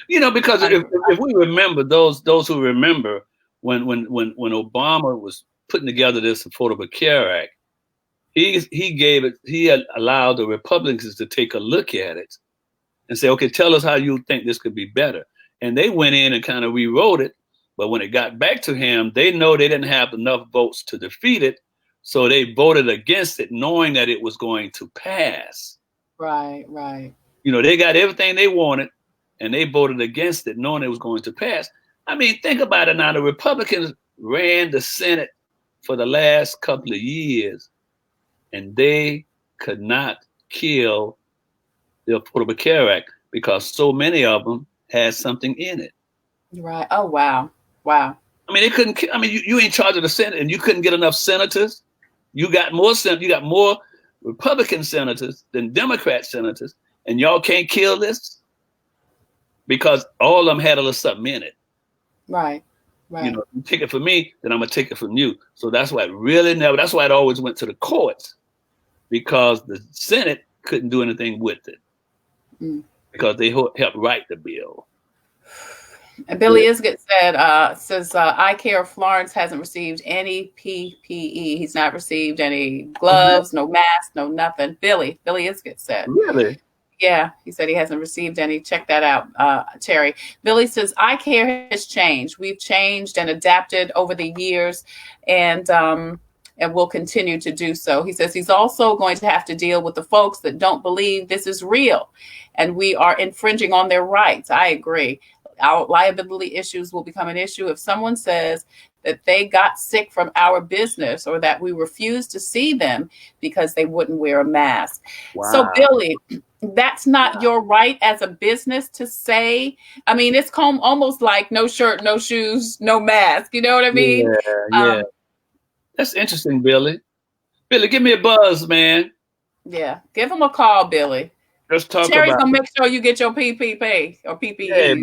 Because if we remember, those who remember when Obama was putting together this Affordable Care Act, he allowed the Republicans to take a look at it and say, okay, tell us how you think this could be better. And they went in and kind of rewrote it. But when it got back to him, they know they didn't have enough votes to defeat it. So they voted against it, knowing that it was going to pass. Right. They got everything they wanted, and they voted against it, knowing it was going to pass. I mean, think about it now. The Republicans ran the Senate for the last couple of years, and they could not kill the Affordable Care Act because so many of them had something in it. Right. Oh, wow. I mean, they couldn't. I mean, you in charge of the Senate, and you couldn't get enough senators. You got more Republican senators than Democrat senators, and y'all can't kill this because all of them had a little something in it. Right. You take it from me, then I'm gonna take it from you. So that's why that's why it always went to the courts, because the Senate couldn't do anything with it because they helped write the bill. And Billy Isgett says I Care Florence hasn't received any PPE. He's not received any gloves, no mask, no nothing. Billy Isgett said. Really? Yeah, he said he hasn't received any. Check that out, Terry. Billy says, I Care has changed. We've changed and adapted over the years, and will continue to do so. He says he's also going to have to deal with the folks that don't believe this is real, and we are infringing on their rights. I agree. Our liability issues will become an issue if someone says that they got sick from our business or that we refuse to see them because they wouldn't wear a mask. Wow. So, Billy, that's not your right as a business to say. I mean, it's almost like no shirt, no shoes, no mask. You know what I mean? Yeah. That's interesting, Billy. Billy, give me a buzz, man. Yeah, give him a call, Billy. Let's talk Terry's about gonna make sure you get your PPP or PPE.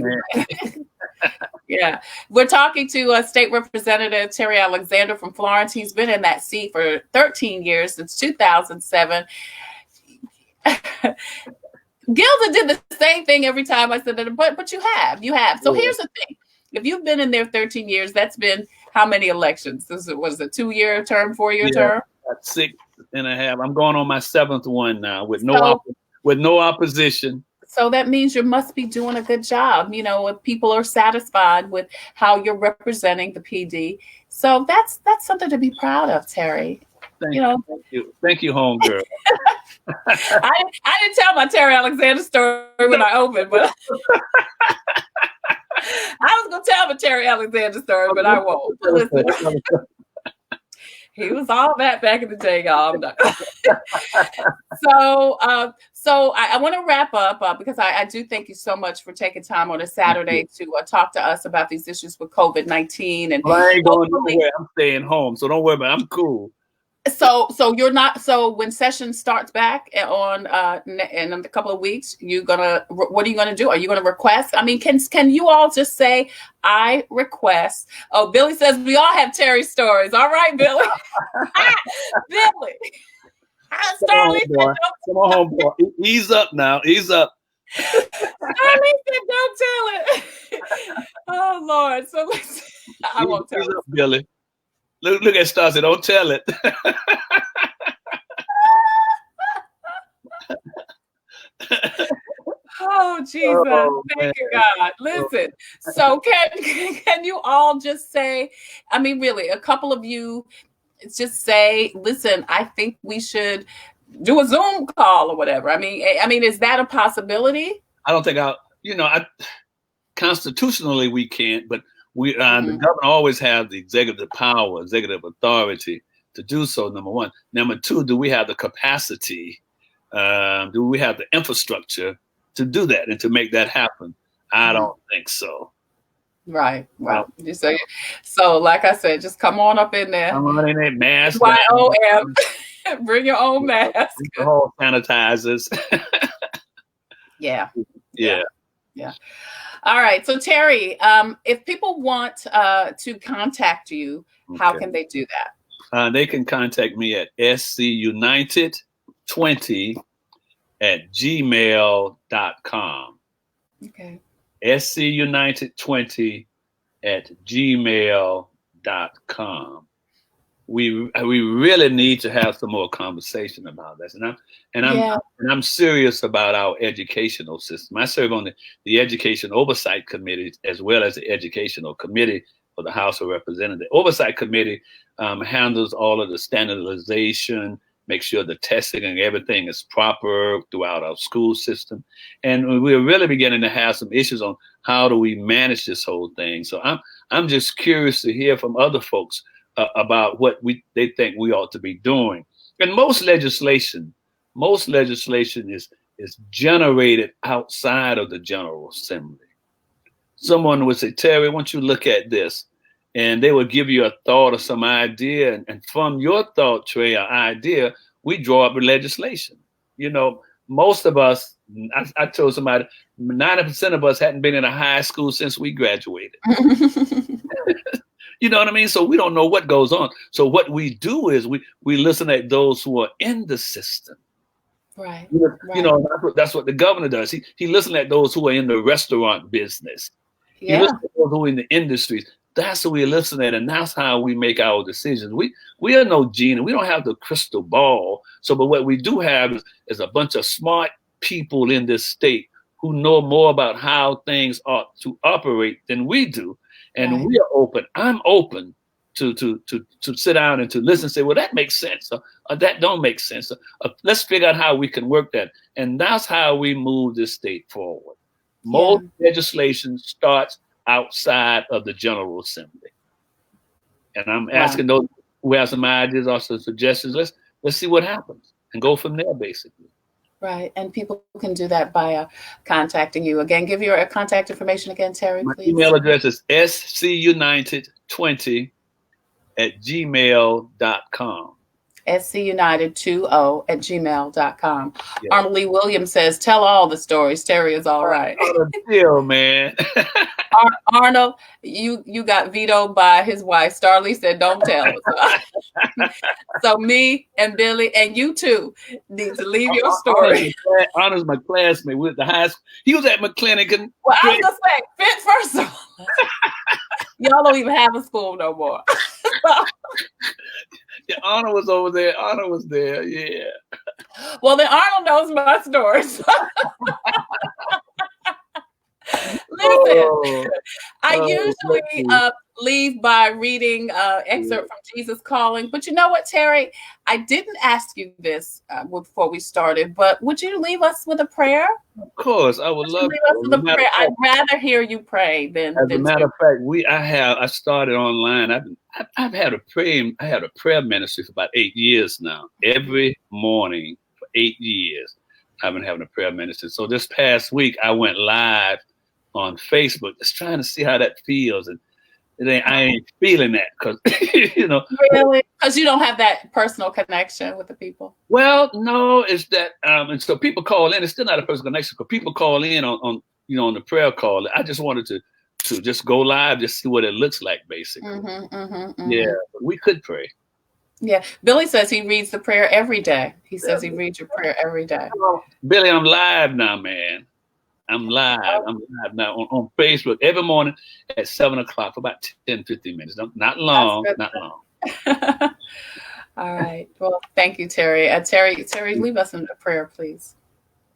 Yeah, Yeah, we're talking to State Representative Terry Alexander from Florence. He's been in that seat for 13 years, since 2007. Gilda did the same thing every time I said that, but you have. So here's the thing: if you've been in there 13 years, that's been how many elections? Was it a 2-year term, 4-year term? 6.5. I'm going on my 7th one now with no opposition. So that means you must be doing a good job. You know, if people are satisfied with how you're representing the PD. So that's something to be proud of, Terry. Thank you, homegirl. I didn't tell my Terry Alexander story when I opened, but I was going to tell the Terry Alexander story, but I won't. Listen. He was all that back in the day, y'all. So I want to wrap up because I do thank you so much for taking time on a Saturday to talk to us about these issues with COVID-19. And I ain't going nowhere. I'm staying home, so don't worry about it. I'm cool. So you're not. So when session starts back on in a couple of weeks, what are you gonna do? Are you gonna request? I mean, can you all just say I request? Oh, Billy says we all have Terry stories. All right, Billy. Billy. Come on, boy. Ease up now. Ease up. Starlee said, don't tell it. Oh Lord. So I won't tell it. Billy. Look at Star said, don't tell it. Oh, Jesus. Thank you, God. Listen, so can you all just say, I mean, really, a couple of you just say, listen, I think we should do a Zoom call or whatever. I mean, is that a possibility? I don't think constitutionally we can't, but the governor always have the executive power, executive authority to do so, number one. Number two, do we have the capacity? Do we have the infrastructure to do that and to make that happen? I don't think so. Right. So like I said, just come on up in there. Come on in there, mask. YOM. Bring your own mask. The whole sanitizers. Yeah. All right. So Terry, if people want to contact you, how can they do that? They can contact me at scunited20@gmail.com. Okay. scunited20@gmail.com. We really need to have some more conversation about this, and I'm serious about our educational system. I serve on the Education Oversight Committee as well as the Educational Committee for the House of Representatives. The Oversight Committee handles all of the standardization, make sure the testing and everything is proper throughout our school system, and we're really beginning to have some issues on how do we manage this whole thing. So I'm just curious to hear from other folks about what they think we ought to be doing. And most legislation is generated outside of the General Assembly. Someone would say, Terry, why don't you look at this? And they would give you a thought or some idea. And from your thought, Trey, or idea, we draw up legislation. You know, most of us, I told somebody, 90% of us hadn't been in a high school since we graduated. You know what I mean? So we don't know what goes on. So what we do is we listen at those who are in the system. Right. You know, that's what the governor does. He listens at those who are in the restaurant business. You Yeah. listen to those who are in the industries. That's who we listen at, and that's how we make our decisions. We are no genie. We don't have the crystal ball. So, but what we do have is a bunch of smart people in this state who know more about how things ought to operate than we do, and Right. we are open. I'm open to sit down and to listen and say, well, that makes sense, or that don't make sense. Let's figure out how we can work that, and that's how we move this state forward. Yeah. Most legislation starts outside of the General Assembly. And I'm Wow. asking those who have some ideas or some suggestions, let's see what happens and go from there, basically. Right. And people can do that by contacting you. Again, give your contact information again, Terry, My please. email address is scunited20@gmail.com. scunited20@gmail.com. Yeah. Arnold Lee Williams says, tell all the stories. Terry is all right. Deal, man. Arnold, you got vetoed by his wife. Starlee said, don't tell us. So me and Billy and you too need to leave your story. Arnold's my classmate with the high school. He was at McClinican. Well, I was gonna say, first of all, y'all don't even have a school no more. Yeah, Arnold was over there. Arnold was there. Yeah. Well, then Arnold knows my stories. Listen, I usually leave by reading excerpt from Jesus Calling. But you know what, Terry? I didn't ask you this before we started, but would you leave us with a prayer? Of course, I would love to. I'd rather hear you pray than. As a matter of fact, I started online. I've had a prayer ministry for about 8 years now. Every morning for 8 years, I've been having a prayer ministry. So this past week, I went live on Facebook, just trying to see how that feels, and I ain't feeling that because really, because you don't have that personal connection with the people. Well, no, it's that, and so people call in. It's still not a personal connection, but people call in on the prayer call. I just wanted to just go live, just see what it looks like, basically. Yeah, but we could pray. Yeah, Billy says he reads the prayer every day. He says he reads your prayer every day. Billy, I'm live now, man. I'm live now on Facebook every morning at 7:00 for about 10-15 minutes. Not long. All right. Well, thank you, Terry. Terry, leave us in a prayer, please.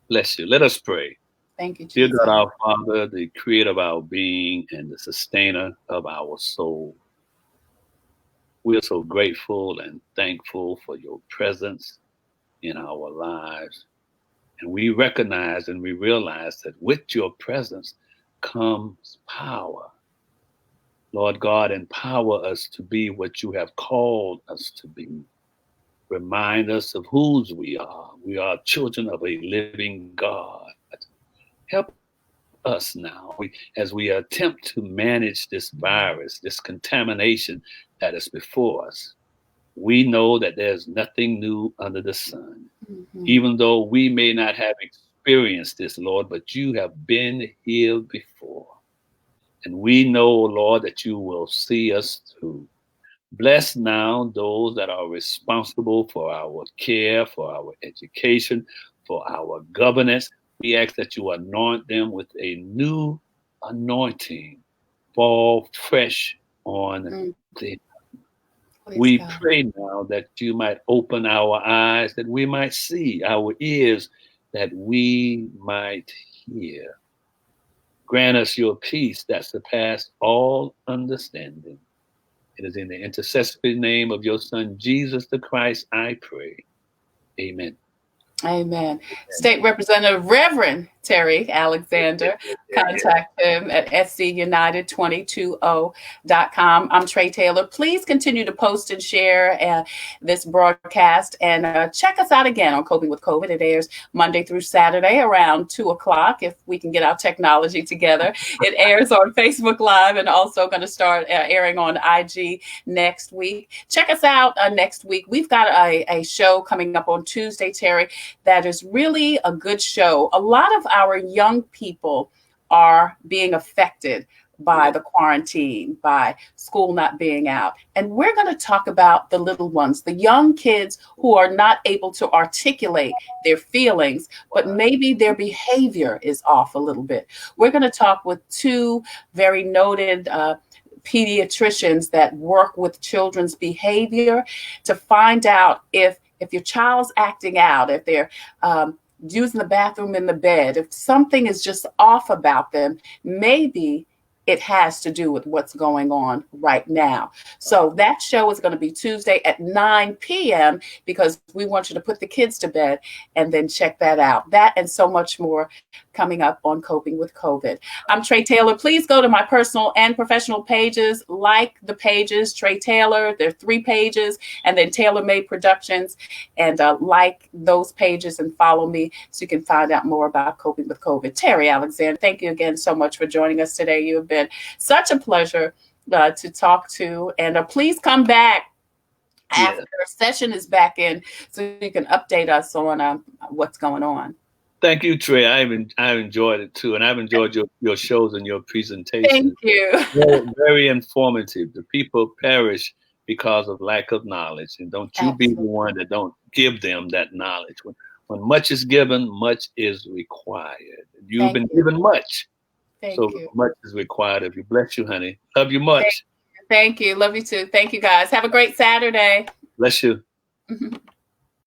Bless you. Let us pray. Thank you, Jesus. Dear God, our Father, the creator of our being and the sustainer of our soul, we are so grateful and thankful for your presence in our lives. And we recognize and we realize that with your presence comes power. Lord God, empower us to be what you have called us to be. Remind us of whose we are. We are children of a living God. Help us now as we attempt to manage this virus, this contamination that is before us. We know that there's nothing new under the sun. Even though we may not have experienced this, Lord, but you have been here before. And we know, Lord, that you will see us through. Bless now those that are responsible for our care, for our education, for our governance. We ask that you anoint them with a new anointing, fall fresh on them. We pray now that you might open our eyes, that we might see, our ears, that we might hear. Grant us your peace that surpasses all understanding. It is in the intercessory name of your Son, Jesus the Christ, I pray. Amen. Amen. State Representative Reverend Terry Alexander. Contact him at scunited2020.com. I'm Tre Tailor. Please continue to post and share this broadcast, and check us out again on Coping with COVID. It airs Monday through Saturday around 2:00 if we can get our technology together. It airs on Facebook Live and also going to start airing on IG next week. Check us out next week. We've got a show coming up on Tuesday, Terry, that is really a good show. A lot of our young people are being affected by the quarantine, by school not being out. And we're going to talk about the little ones, the young kids who are not able to articulate their feelings, but maybe their behavior is off a little bit. We're going to talk with two very noted pediatricians that work with children's behavior to find out if your child's acting out, if they're using the bathroom in the bed, if something is just off about them, maybe it has to do with what's going on right now. So that show is going to be Tuesday at 9 p.m. because we want you to put the kids to bed and then check that out. That and so much more coming up on Coping with COVID. I'm Tre Tailor. Please go to my personal and professional pages, like the pages, Tre Tailor. There are 3 pages, and then Tailor Made Productions, and like those pages and follow me so you can find out more about Coping with COVID. Terry Alexander, thank you again so much for joining us today. You have been such a pleasure to talk to, and please come back after the session is back in so you can update us on what's going on. Thank you, Trey. I've enjoyed it too, and I've enjoyed your shows and your presentations. Thank you. Very, very informative. The people perish because of lack of knowledge, and don't you be the one that don't give them that knowledge. When much is given, much is required. You've been given much. So much is required of you. Bless you, honey. Love you much. Thank you. Love you too. Thank you, guys. Have a great Saturday. Bless you.